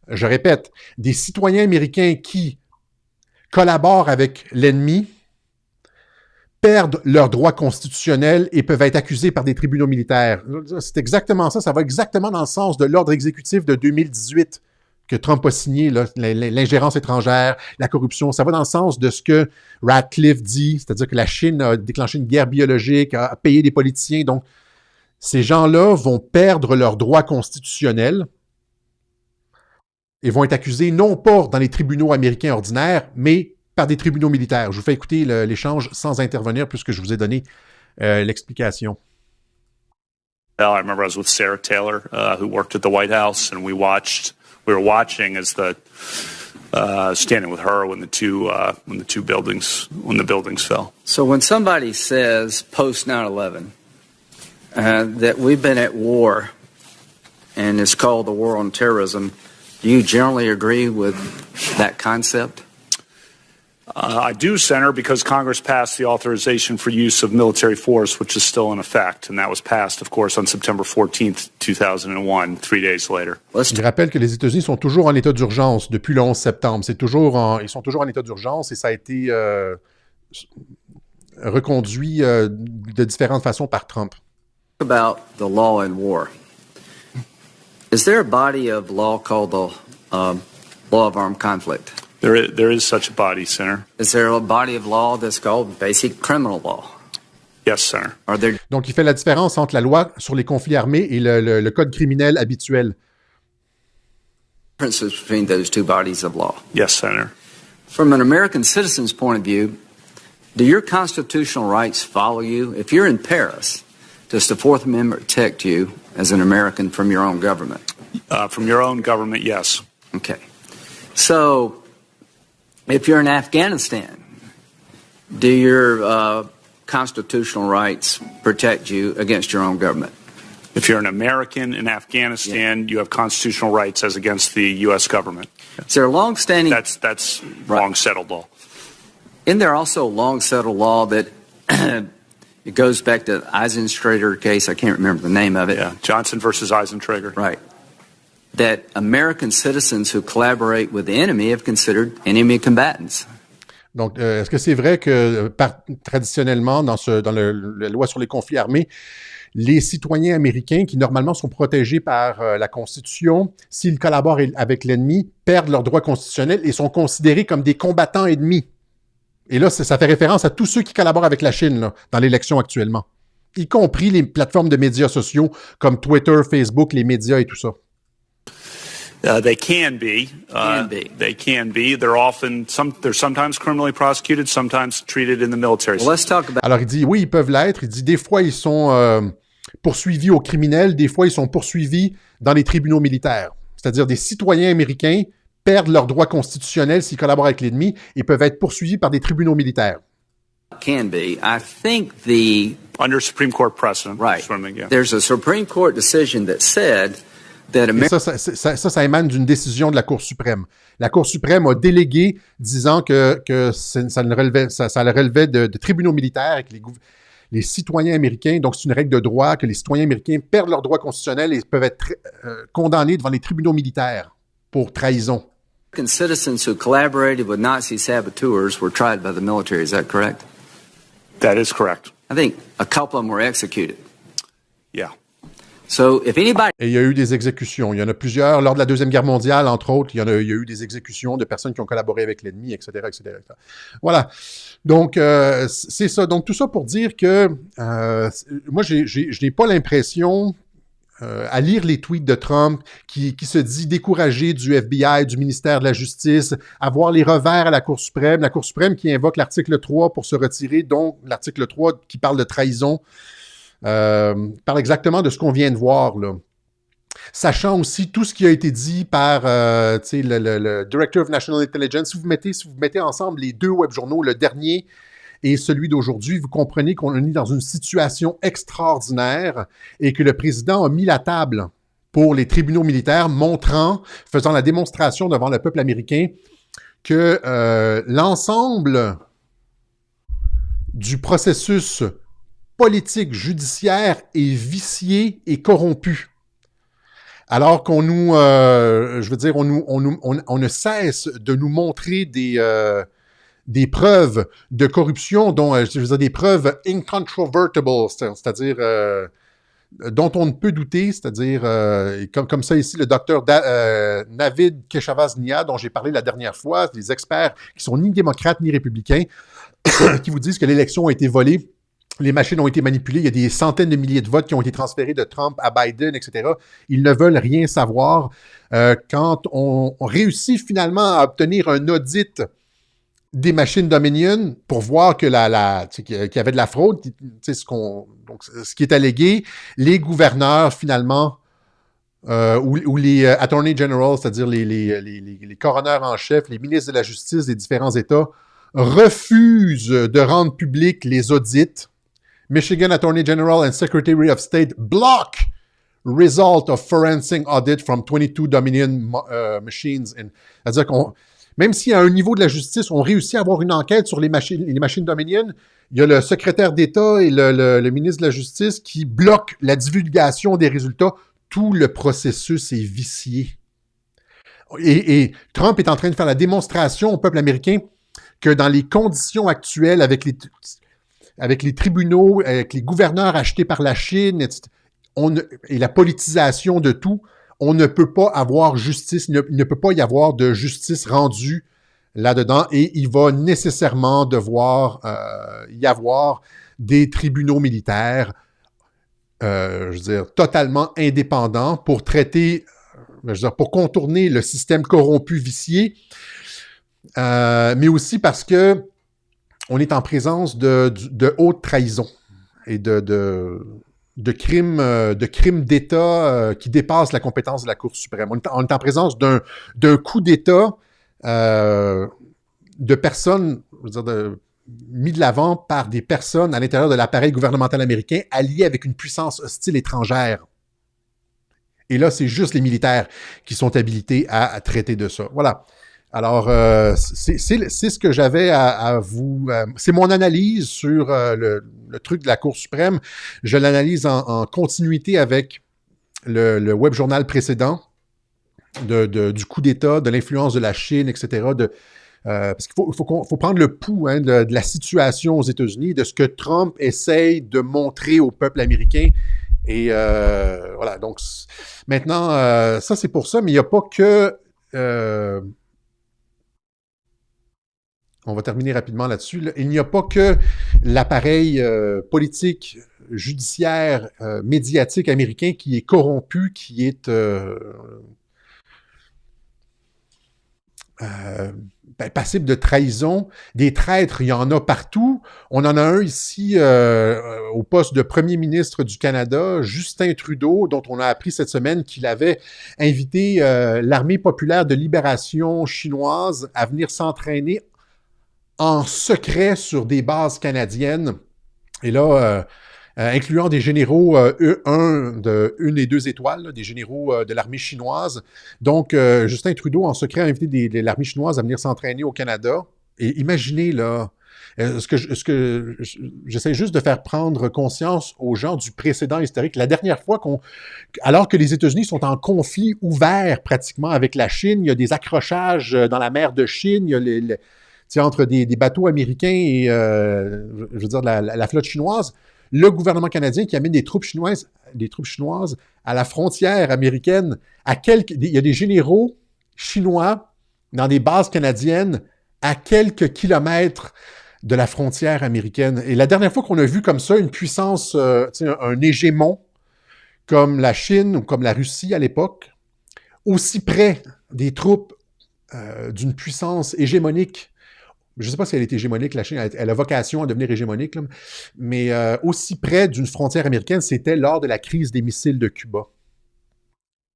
Je répète, des citoyens américains qui collaborent avec l'ennemi perdent leurs droits constitutionnels et peuvent être accusés par des tribunaux militaires. C'est exactement ça. Ça va exactement dans le sens de l'ordre exécutif de 2018 que Trump a signé, là, l'ingérence étrangère, la corruption. Ça va dans le sens de ce que Radcliffe dit, c'est-à-dire que la Chine a déclenché une guerre biologique, a payé des politiciens. Donc, ces gens-là vont perdre leurs droits constitutionnels et vont être accusés non pas dans les tribunaux américains ordinaires, mais par des tribunaux militaires. Je vous fais écouter l'échange sans intervenir puisque je vous ai donné l'explication. I remember I was with Sarah Taylor, who worked at the White House, and we were watching as standing with her when the buildings fell. So when somebody says post 9/11 that we've been at war, and it's called the war on terrorism, do you generally agree with that concept? I do, Senator, because Congress passed the authorization for use of military force, which is still in effect, and that was passed, of course, on September 14th, 2001, 3 days later. Il rappelle que les États-Unis sont toujours en état d'urgence depuis le 11 septembre. Ils sont toujours en état d'urgence et ça a été reconduit de différentes façons par Trump. About the law in war. Is there a body of law called the Law of Armed Conflict? There is such a body, Senator. Is there a body of law that's called basic criminal law? Yes, Senator. Are there Donc, il fait la différence entre la loi sur les conflits armés et le code criminel habituel. differences between those two bodies of law? Yes, Senator. From an American citizen's point of view, do your constitutional rights follow you? If you're in Paris, does the Fourth Amendment protect you as an American from your own government? From your own government, yes. Okay. So, if you're in Afghanistan, do your constitutional rights protect you against your own government? If you're an American in Afghanistan, you have constitutional rights as against the U.S. government. Is there a long-standing... That's long-settled law. Isn't there also a long-settled law that it goes back to the Eisentrager case? I can't remember the name of it. Yeah, Johnson versus Eisentrager. Right. That American citizens who collaborate with the enemy have considered enemy combatants. Donc, est-ce que c'est vrai que traditionnellement, dans la loi sur les conflits armés, les citoyens américains qui normalement sont protégés par la Constitution, s'ils collaborent avec l'ennemi, perdent leurs droits constitutionnels et sont considérés comme des combattants ennemis? Et là, ça fait référence à tous ceux qui collaborent avec la Chine là, dans l'élection actuellement, y compris les plateformes de médias sociaux comme Twitter, Facebook, les médias et tout ça. They can be. They can be. They're sometimes criminally prosecuted, sometimes treated in the military. Well, let's talk about... Alors, il dit, oui, ils peuvent l'être. Il dit, des fois, ils sont poursuivis aux criminels, des fois, ils sont poursuivis dans les tribunaux militaires. C'est-à-dire, des citoyens américains perdent leurs droits constitutionnels s'ils collaborent avec l'ennemi et peuvent être poursuivis par des tribunaux militaires. Can be. I think the... Under Supreme Court precedent. Right. Yeah. There's a Supreme Court decision that said... Et ça émane d'une décision de la Cour suprême. La Cour suprême a délégué, disant que ça relevait de tribunaux militaires et que les citoyens américains, donc c'est une règle de droit, que les citoyens américains perdent leurs droits constitutionnels et peuvent être condamnés devant les tribunaux militaires pour trahison. American citizens who collaborated with Nazi saboteurs were tried by the military. Is that correct? That is correct. I think a couple of them were executed. Yeah. So if anybody Et il y a eu des exécutions. Il y en a plusieurs. Lors de la Deuxième Guerre mondiale, entre autres, il y a eu des exécutions de personnes qui ont collaboré avec l'ennemi, etc., etc., etc. Voilà. Donc, c'est ça. Donc, tout ça pour dire que moi, je n'ai pas l'impression, à lire les tweets de Trump, qui se dit découragé du FBI, du ministère de la Justice, à voir les revers à la Cour suprême qui invoque l'article 3 pour se retirer, donc l'article 3 qui parle de trahison, parle exactement de ce qu'on vient de voir, là. Sachant aussi tout ce qui a été dit par le Director of National Intelligence. Si vous mettez ensemble les deux web journaux, le dernier et celui d'aujourd'hui, vous comprenez qu'on est dans une situation extraordinaire et que le président a mis la table pour les tribunaux militaires, faisant la démonstration devant le peuple américain que l'ensemble du processus politique judiciaire est vicié et corrompu. Alors qu'on nous, on ne cesse de nous montrer des preuves de corruption, dont, des preuves incontrovertible, c'est-à-dire dont on ne peut douter, c'est-à-dire, comme ça ici, le docteur Navid Keshavaznia, dont j'ai parlé la dernière fois, des experts qui sont ni démocrates ni républicains, qui vous disent que l'élection a été volée. Les machines ont été manipulées. Il y a des centaines de milliers de votes qui ont été transférés de Trump à Biden, etc. Ils ne veulent rien savoir. Quand on réussit finalement à obtenir un audit des machines Dominion pour voir que qu'il y avait de la fraude, ce qui est allégué, les gouverneurs finalement, ou les attorney general, c'est-à-dire les coroners en chef, les ministres de la Justice des différents États, refusent de rendre publics les audits. Michigan Attorney General and Secretary of State block result of forensic audit from 22 Dominion machines. C'est-à-dire qu'on, même si à un niveau de la justice, on réussit à avoir une enquête sur les machines Dominion, il y a le secrétaire d'État et le ministre de la Justice qui bloquent la divulgation des résultats. Tout le processus est vicié. Et Trump est en train de faire la démonstration au peuple américain que dans les conditions actuelles, avec les tribunaux, avec les gouverneurs achetés par la Chine, etc., et la politisation de tout, on ne peut pas avoir justice, il ne peut pas y avoir de justice rendue là-dedans, et il va nécessairement devoir y avoir des tribunaux militaires, totalement indépendants pour traiter, pour contourner le système corrompu, vicié, mais aussi parce que on est en présence de haute trahison et de crimes d'État qui dépassent la compétence de la Cour suprême. On est en présence d'un coup d'État de personnes, mis de l'avant par des personnes à l'intérieur de l'appareil gouvernemental américain alliés avec une puissance hostile étrangère. Et là, c'est juste les militaires qui sont habilités à traiter de ça. Voilà. Alors, c'est ce que j'avais à vous... c'est mon analyse sur le truc de la Cour suprême. Je l'analyse en continuité avec le web journal précédent du coup d'État, de l'influence de la Chine, etc. Parce qu'il faut prendre le pouls de la situation aux États-Unis, de ce que Trump essaye de montrer au peuple américain. Et voilà, donc maintenant, ça c'est pour ça, mais il n'y a pas que... on va terminer rapidement là-dessus. Là. Il n'y a pas que l'appareil politique, judiciaire, médiatique américain qui est corrompu, qui est passible de trahison. Des traîtres, il y en a partout. On en a un ici au poste de premier ministre du Canada, Justin Trudeau, dont on a appris cette semaine qu'il avait invité l'Armée populaire de libération chinoise à venir s'entraîner en secret sur des bases canadiennes, et là, incluant des généraux une et deux étoiles, là, des généraux de l'armée chinoise. Donc, Justin Trudeau, en secret, a invité l'armée chinoise à venir s'entraîner au Canada. Et imaginez, là, j'essaie juste de faire prendre conscience aux gens du précédent historique. La dernière fois alors que les États-Unis sont en conflit ouvert pratiquement avec la Chine, il y a des accrochages dans la mer de Chine, il y a entre des bateaux américains et, la flotte chinoise, le gouvernement canadien qui amène des troupes chinoises à la frontière américaine. Il y a des généraux chinois dans des bases canadiennes à quelques kilomètres de la frontière américaine. Et la dernière fois qu'on a vu comme ça une puissance, un hégémon, comme la Chine ou comme la Russie à l'époque, aussi près des troupes d'une puissance hégémonique. Je ne sais pas si elle est hégémonique, la Chine, elle a vocation à devenir hégémonique, là, mais aussi près d'une frontière américaine, c'était lors de la crise des missiles de Cuba.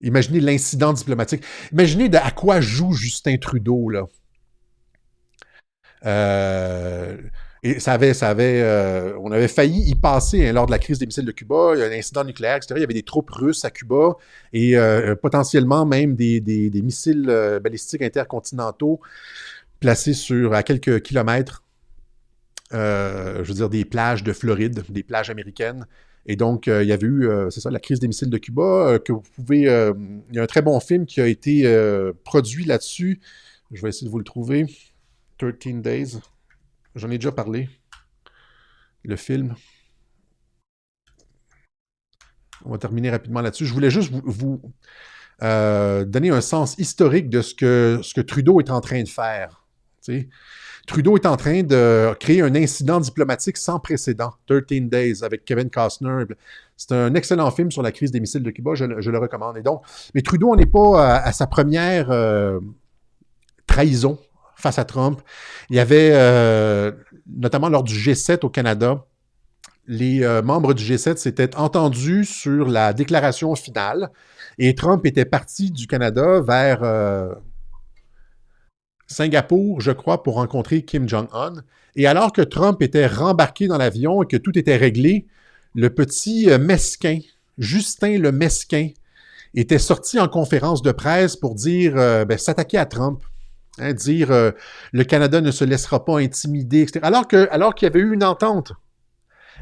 Imaginez l'incident diplomatique. Imaginez à quoi joue Justin Trudeau, là. Et on avait failli y passer lors de la crise des missiles de Cuba. Il y a un incident nucléaire, etc. Il y avait des troupes russes à Cuba et potentiellement même des missiles balistiques intercontinentaux placés à quelques kilomètres, je veux dire, des plages de Floride, des plages américaines. Et donc, il y avait eu, c'est ça, la crise des missiles de Cuba, que vous pouvez... il y a un très bon film qui a été produit là-dessus. Je vais essayer de vous le trouver. 13 Days. J'en ai déjà parlé. Le film. On va terminer rapidement là-dessus. Je voulais juste vous donner un sens historique de ce que Trudeau est en train de faire. Tu sais, Trudeau est en train de créer un incident diplomatique sans précédent, 13 Days, avec Kevin Costner. C'est un excellent film sur la crise des missiles de Cuba, je le recommande. Et donc, mais Trudeau n'est pas à sa première trahison face à Trump. Il y avait, notamment lors du G7 au Canada, les membres du G7 s'étaient entendus sur la déclaration finale et Trump était parti du Canada vers Singapour, je crois, pour rencontrer Kim Jong-un. Et alors que Trump était rembarqué dans l'avion et que tout était réglé, le petit mesquin, Justin le mesquin, était sorti en conférence de presse pour dire, s'attaquer à Trump. Dire le Canada ne se laissera pas intimider, etc. Alors qu'il y avait eu une entente.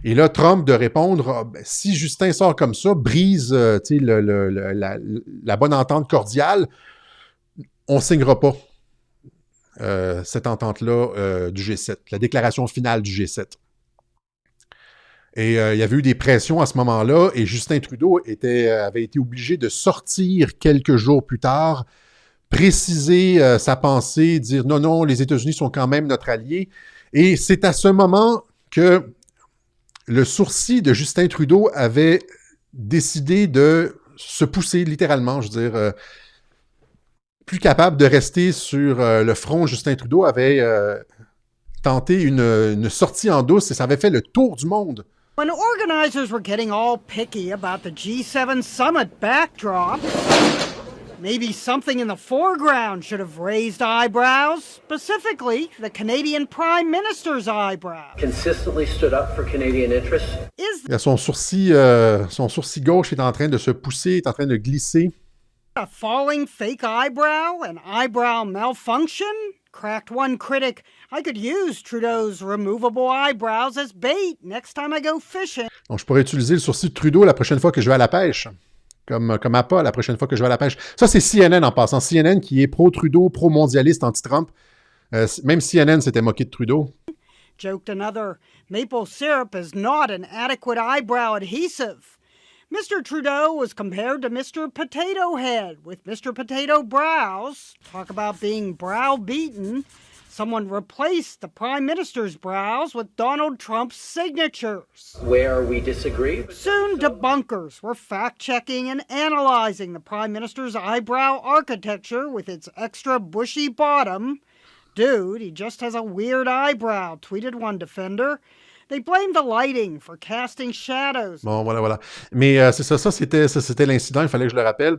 Et là, Trump de répondre, si Justin sort comme ça, brise la bonne entente cordiale, on ne signera pas cette entente-là du G7, la déclaration finale du G7. Et il y avait eu des pressions à ce moment-là, et Justin Trudeau avait été obligé de sortir quelques jours plus tard, préciser sa pensée, dire non, les États-Unis sont quand même notre allié. Et c'est à ce moment que le sourcil de Justin Trudeau avait décidé de se pousser littéralement, je veux dire, plus capable de rester sur le front. Justin Trudeau avait tenté une sortie en douce et ça avait fait le tour du monde. When organizers were getting all picky about the G7 summit backdrop, maybe something in the foreground should have raised eyebrows, specifically the Canadian Prime Minister's eyebrow. Consistently stood up for Canadian interests. Son sourcil gauche est en train de se pousser, est en train de glisser. A falling fake eyebrow, an eyebrow malfunction? Cracked one critic, I could use Trudeau's removable eyebrows as bait next time I go fishing. Donc, je pourrais utiliser le sourcil de Trudeau la prochaine fois que je vais à la pêche. Comme appât la prochaine fois que je vais à la pêche. Ça, c'est CNN en passant. CNN qui est pro-Trudeau, pro-mondialiste, anti-Trump. Même CNN s'était moqué de Trudeau. Joked another, maple syrup is not an adequate eyebrow adhesive. Mr. Trudeau was compared to Mr. Potato Head with Mr. Potato Brows. Talk about being browbeaten. Someone replaced the Prime Minister's brows with Donald Trump's signatures. Where we disagree. Soon, debunkers were fact-checking and analyzing the Prime Minister's eyebrow architecture with its extra bushy bottom. Dude, he just has a weird eyebrow, tweeted one defender. They blamed the lighting for casting shadows. Bon, voilà. Mais c'est ça, c'était l'incident, il fallait que je le rappelle.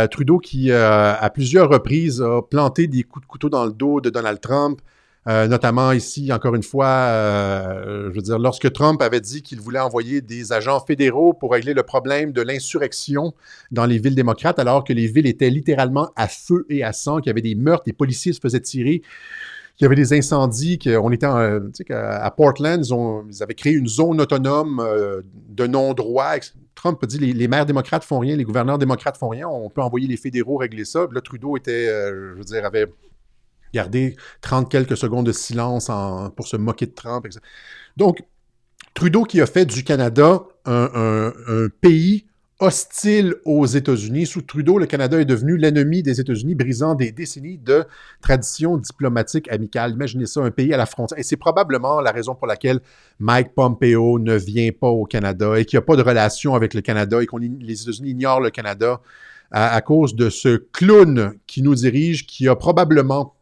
Trudeau qui, à plusieurs reprises, a planté des coups de couteau dans le dos de Donald Trump, notamment ici, encore une fois, je veux dire, lorsque Trump avait dit qu'il voulait envoyer des agents fédéraux pour régler le problème de l'insurrection dans les villes démocrates, alors que les villes étaient littéralement à feu et à sang, qu'il y avait des meurtres, des policiers se faisaient tirer, qu'il y avait des incendies, qu'on était à Portland, ils avaient créé une zone autonome de non-droit. Trump a dit les maires démocrates font rien, les gouverneurs démocrates font rien, on peut envoyer les fédéraux régler ça. Là, Trudeau avait gardé 30 quelques secondes de silence pour se moquer de Trump. Etc. Donc, Trudeau qui a fait du Canada un pays hostile aux États-Unis. Sous Trudeau, le Canada est devenu l'ennemi des États-Unis, brisant des décennies de traditions diplomatiques amicales. Imaginez ça, un pays à la frontière. Et c'est probablement la raison pour laquelle Mike Pompeo ne vient pas au Canada et qu'il n'y a pas de relation avec le Canada et que les États-Unis ignorent le Canada à cause de ce clown qui nous dirige, qui a probablement,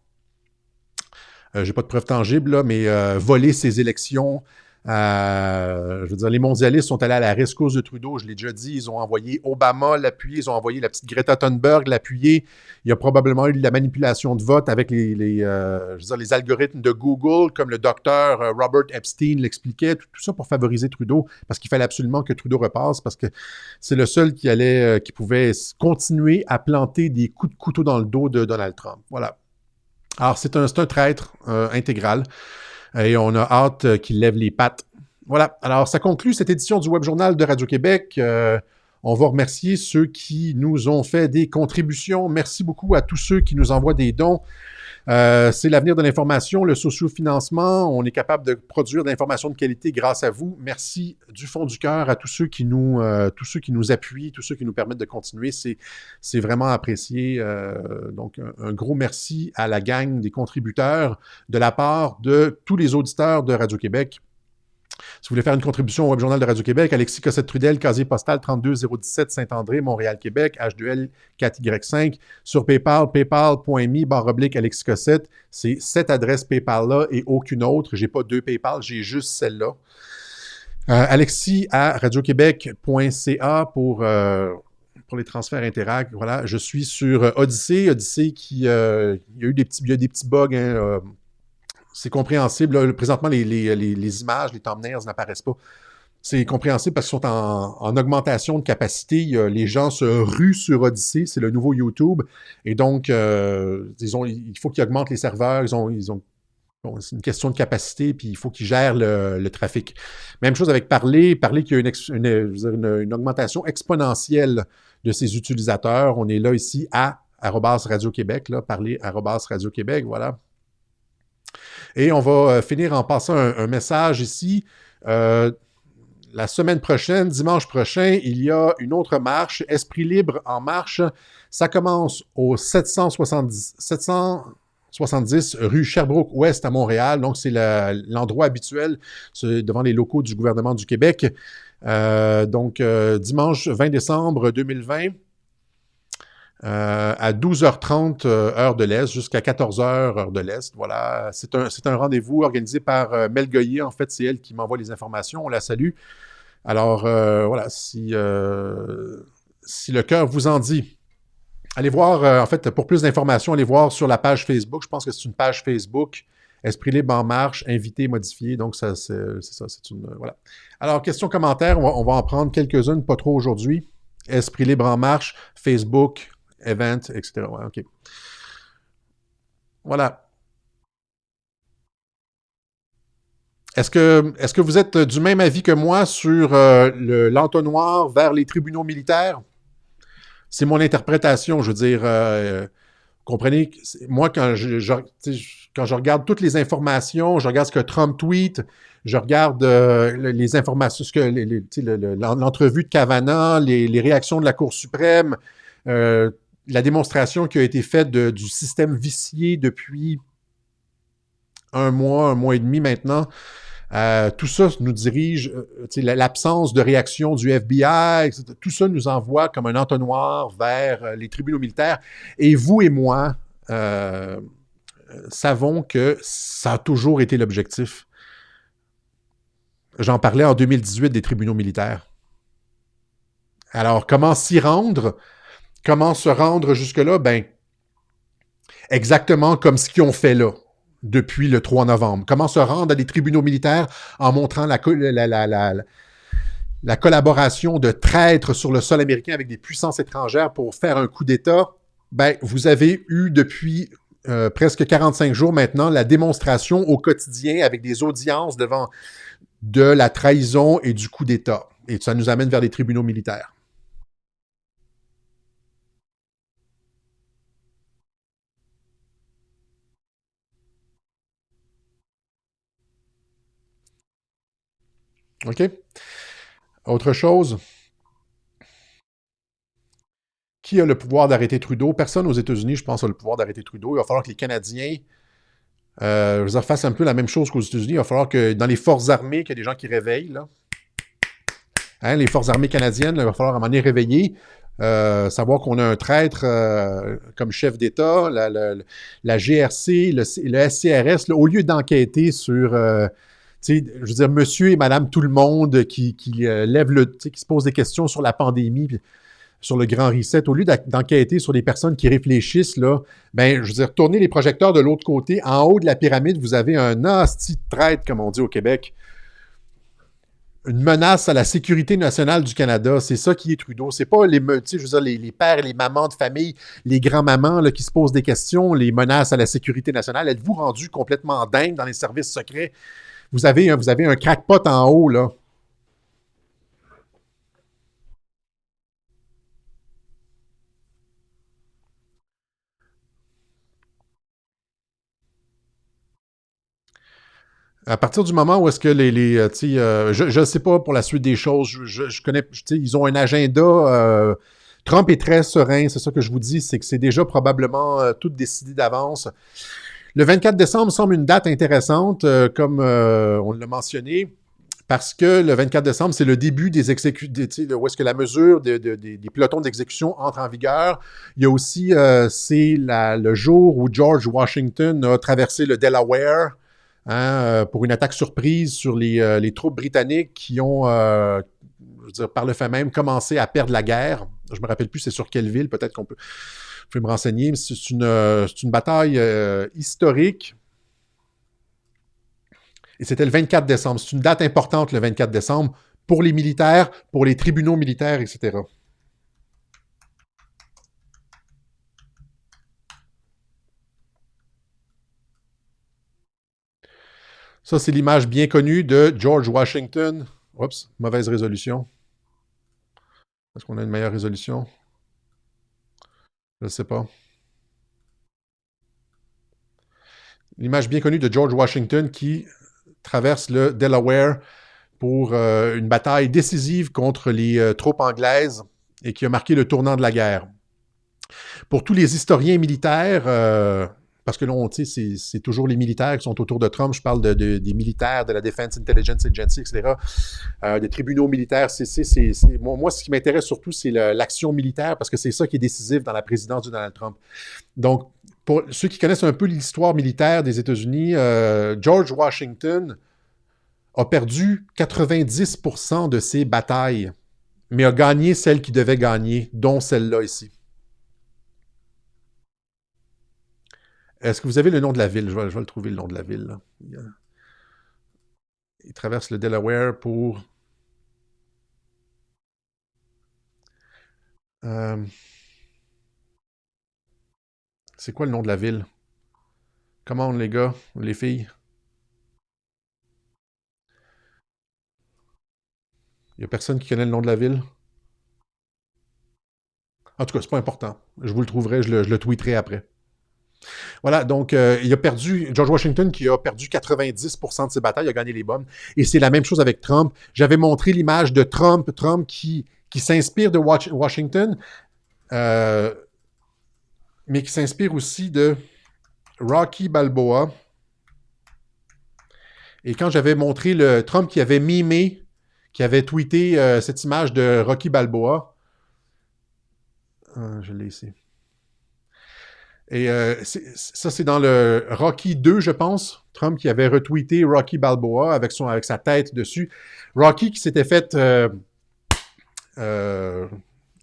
j'ai pas de preuves tangibles, là, mais volé ses élections. Je veux dire, les mondialistes sont allés à la rescousse de Trudeau, je l'ai déjà dit, ils ont envoyé Obama l'appuyer, ils ont envoyé la petite Greta Thunberg l'appuyer. Il y a probablement eu de la manipulation de vote avec les algorithmes de Google, comme le docteur Robert Epstein l'expliquait, tout ça pour favoriser Trudeau, parce qu'il fallait absolument que Trudeau repasse, parce que c'est le seul qui pouvait continuer à planter des coups de couteau dans le dos de Donald Trump. Voilà. Alors, c'est un traître intégral. Et on a hâte qu'il lève les pattes. Voilà. Alors, ça conclut cette édition du Web Journal de Radio-Québec. On va remercier ceux qui nous ont fait des contributions. Merci beaucoup à tous ceux qui nous envoient des dons. C'est l'avenir de l'information, le sociofinancement. On est capable de produire de l'information de qualité grâce à vous. Merci du fond du cœur à tous ceux qui nous appuient, tous ceux qui nous permettent de continuer. C'est vraiment apprécié. Donc, un gros merci à la gang des contributeurs de la part de tous les auditeurs de Radio-Québec. Si vous voulez faire une contribution au Web Journal de Radio-Québec, Alexis Cossette-Trudel, casier postal 32017 Saint-André, Montréal-Québec, H2L 4Y5, sur PayPal, paypal.me/Alexis Cossette. C'est cette adresse PayPal-là et aucune autre. J'ai pas deux PayPal, j'ai juste celle-là. Alexis à radioquebec.ca pour les transferts Interact. Voilà, je suis sur Odyssey. Odyssey il y a eu des petits bugs, hein, c'est compréhensible. Là, présentement, les images, les thumbnails n'apparaissent pas. C'est compréhensible parce qu'ils sont en augmentation de capacité. Les gens se ruent sur Odyssey, c'est le nouveau YouTube. Et donc, il faut qu'ils augmentent les serveurs. C'est une question de capacité, puis il faut qu'ils gèrent le trafic. Même chose avec Parler. Parler qui a une augmentation exponentielle de ses utilisateurs. On est là ici à @Radio-Québec, là, Parler @Radio-Québec, voilà. Et on va finir en passant un message ici. La semaine prochaine, dimanche prochain, il y a une autre marche, Esprit libre en marche. Ça commence au 770 rue Sherbrooke-Ouest à Montréal. Donc, c'est l'endroit habituel devant les locaux du gouvernement du Québec. Dimanche 20 décembre 2020. À 12h30 heure de l'Est, jusqu'à 14h heure de l'Est. Voilà, c'est un rendez-vous organisé par Mel Goyer. En fait, c'est elle qui m'envoie les informations. On la salue. Alors, voilà, si le cœur vous en dit, allez voir, en fait, pour plus d'informations, allez voir sur la page Facebook. Je pense que c'est une page Facebook, Esprit libre en marche, invité, modifié. Donc, c'est ça, c'est une... Voilà. Alors, questions, commentaires, on va en prendre quelques-unes, pas trop aujourd'hui. Esprit libre en marche, Facebook, event, etc. Ouais, OK. Voilà. Est-ce que vous êtes du même avis que moi sur l'entonnoir vers les tribunaux militaires? C'est mon interprétation, je veux dire. Comprenez, moi, quand je regarde toutes les informations, je regarde ce que Trump tweet, je regarde les informations, l'entrevue de Kavanaugh, les réactions de la Cour suprême, la démonstration qui a été faite du système vicié depuis un mois et demi maintenant. Tout ça nous dirige, l'absence de réaction du FBI, etc., tout ça nous envoie comme un entonnoir vers les tribunaux militaires. Et vous et moi savons que ça a toujours été l'objectif. J'en parlais en 2018 des tribunaux militaires. Alors, comment s'y rendre? Comment se rendre jusque-là? Ben, exactement comme ce qu'ils ont fait là, depuis le 3 novembre. Comment se rendre à des tribunaux militaires en montrant la collaboration de traîtres sur le sol américain avec des puissances étrangères pour faire un coup d'État? Ben, vous avez eu depuis presque 45 jours maintenant la démonstration au quotidien avec des audiences devant de la trahison et du coup d'État. Et ça nous amène vers les tribunaux militaires. OK? Autre chose. Qui a le pouvoir d'arrêter Trudeau? Personne aux États-Unis, je pense, a le pouvoir d'arrêter Trudeau. Il va falloir que les Canadiens je veux dire, fassent un peu la même chose qu'aux États-Unis. Il va falloir que dans les forces armées, qu'il y ait des gens qui réveillent, là. Hein, les forces armées canadiennes, là, il va falloir à un moment donné réveiller. Savoir qu'on a un traître comme chef d'État, la GRC, le SCRS, là, au lieu d'enquêter sur, je veux dire, monsieur et madame tout le monde qui lèvent qui se posent des questions sur la pandémie, puis sur le grand reset, au lieu d'enquêter sur des personnes qui réfléchissent, là, ben, je veux dire, tournez les projecteurs de l'autre côté. En haut de la pyramide, vous avez un hostie de traître, comme on dit au Québec. Une menace à la sécurité nationale du Canada. C'est ça qui est Trudeau. C'est pas je veux dire, les pères et les mamans de famille, les grands-mamans là, qui se posent des questions, les menaces à la sécurité nationale. Êtes-vous rendu complètement dingue dans les services secrets? Vous avez un crackpot en haut, là. À partir du moment où est-ce que je ne sais pas pour la suite des choses, je connais, ils ont un agenda. Trump est très serein, c'est ça que je vous dis, c'est que c'est déjà probablement tout décidé d'avance. Le 24 décembre semble une date intéressante, comme on l'a mentionné, parce que le 24 décembre, c'est le début des exécutions, où est-ce que la mesure des pelotons d'exécution entre en vigueur. Il y a aussi, c'est le jour où George Washington a traversé le Delaware, hein, pour une attaque surprise sur les troupes britanniques qui ont, je veux dire, par le fait même, commencé à perdre la guerre. Je ne me rappelle plus c'est sur quelle ville, peut-être qu'on peut, vous pouvez me renseigner, mais c'est une bataille historique. Et c'était le 24 décembre. C'est une date importante, le 24 décembre, pour les militaires, pour les tribunaux militaires, etc. Ça, c'est l'image bien connue de George Washington. Oups, mauvaise résolution. Est-ce qu'on a une meilleure résolution? Je ne sais pas. L'image bien connue de George Washington qui traverse le Delaware pour une bataille décisive contre les troupes anglaises et qui a marqué le tournant de la guerre. Pour tous les historiens militaires, parce que là, c'est toujours les militaires qui sont autour de Trump. Je parle des militaires, de la Defense Intelligence Agency, etc., des tribunaux militaires. Moi, ce qui m'intéresse surtout, c'est l'action militaire, parce que c'est ça qui est décisif dans la présidence de Donald Trump. Donc, pour ceux qui connaissent un peu l'histoire militaire des États-Unis, George Washington a perdu 90% de ses batailles, mais a gagné celles qu'il devait gagner, dont celle-là ici. Est-ce que vous avez le nom de la ville? Je vais le trouver, le nom de la ville. Là. Il traverse le Delaware pour... C'est quoi le nom de la ville? Comment les gars, les filles? Il n'y a personne qui connaît le nom de la ville? En tout cas, c'est pas important. Je vous le trouverai, je le tweeterai après. Voilà, donc il a perdu, George Washington qui a perdu 90% de ses batailles, il a gagné les bonnes. Et c'est la même chose avec Trump. J'avais montré l'image de Trump qui s'inspire de Washington, mais qui s'inspire aussi de Rocky Balboa. Et quand j'avais montré le Trump qui avait mimé, qui avait tweeté cette image de Rocky Balboa, je l'ai ici. Et ça, c'est dans le Rocky 2, je pense. Trump qui avait retweeté Rocky Balboa avec sa tête dessus. Rocky qui s'était fait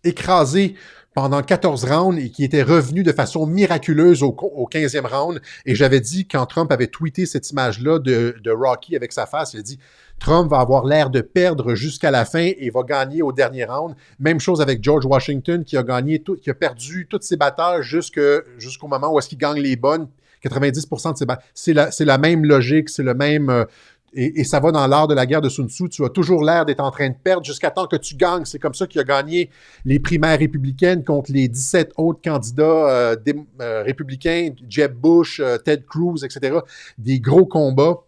écraser pendant 14 rounds et qui était revenu de façon miraculeuse au 15e round. Et j'avais dit, quand Trump avait tweeté cette image-là de Rocky avec sa face, il a dit « Trump va avoir l'air de perdre jusqu'à la fin et va gagner au dernier round. » Même chose avec George Washington qui a perdu toutes ses batailles jusqu'au moment où est-ce qu'il gagne les bonnes. 90% de ses batailles. C'est la même logique, c'est le même... Et ça va dans l'art de la guerre de Sun Tzu. Tu as toujours l'air d'être en train de perdre jusqu'à temps que tu gagnes. C'est comme ça qu'il a gagné les primaires républicaines contre les 17 autres candidats républicains, Jeb Bush, Ted Cruz, etc. Des gros combats.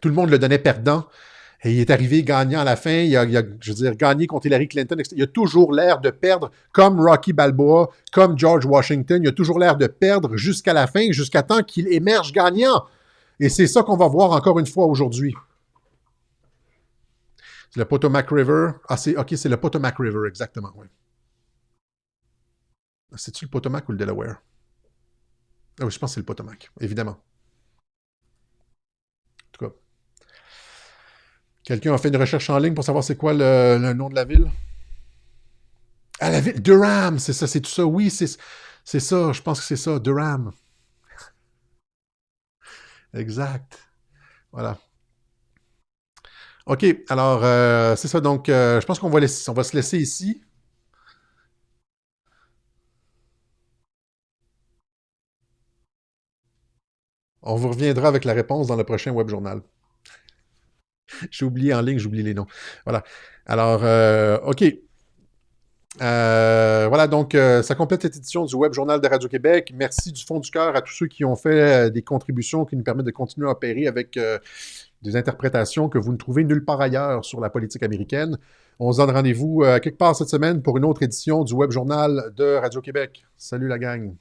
Tout le monde le donnait perdant. Et il est arrivé gagnant à la fin. Je veux dire, gagné contre Hillary Clinton. Il a toujours l'air de perdre, comme Rocky Balboa, comme George Washington. Il a toujours l'air de perdre jusqu'à la fin, jusqu'à temps qu'il émerge gagnant. Et c'est ça qu'on va voir encore une fois aujourd'hui. C'est le Potomac River. Ah, c'est le Potomac River, exactement. Oui. C'est-tu le Potomac ou le Delaware? Ah oui, je pense que c'est le Potomac, évidemment. En tout cas. Quelqu'un a fait une recherche en ligne pour savoir c'est quoi le nom de la ville? Ah, la ville Durham, c'est ça, c'est tout ça. Oui, c'est ça, je pense que c'est ça, Durham. Exact. Voilà. OK, alors, c'est ça. Donc, je pense qu'on va se laisser ici. On vous reviendra avec la réponse dans le prochain web journal. J'ai oublié en ligne, j'oublie les noms. Voilà. Alors, OK. Voilà, donc, ça complète cette édition du Web Journal de Radio-Québec. Merci du fond du cœur à tous ceux qui ont fait des contributions qui nous permettent de continuer à opérer avec des interprétations que vous ne trouvez nulle part ailleurs sur la politique américaine. On se donne rendez-vous quelque part cette semaine pour une autre édition du Web Journal de Radio-Québec. Salut la gang!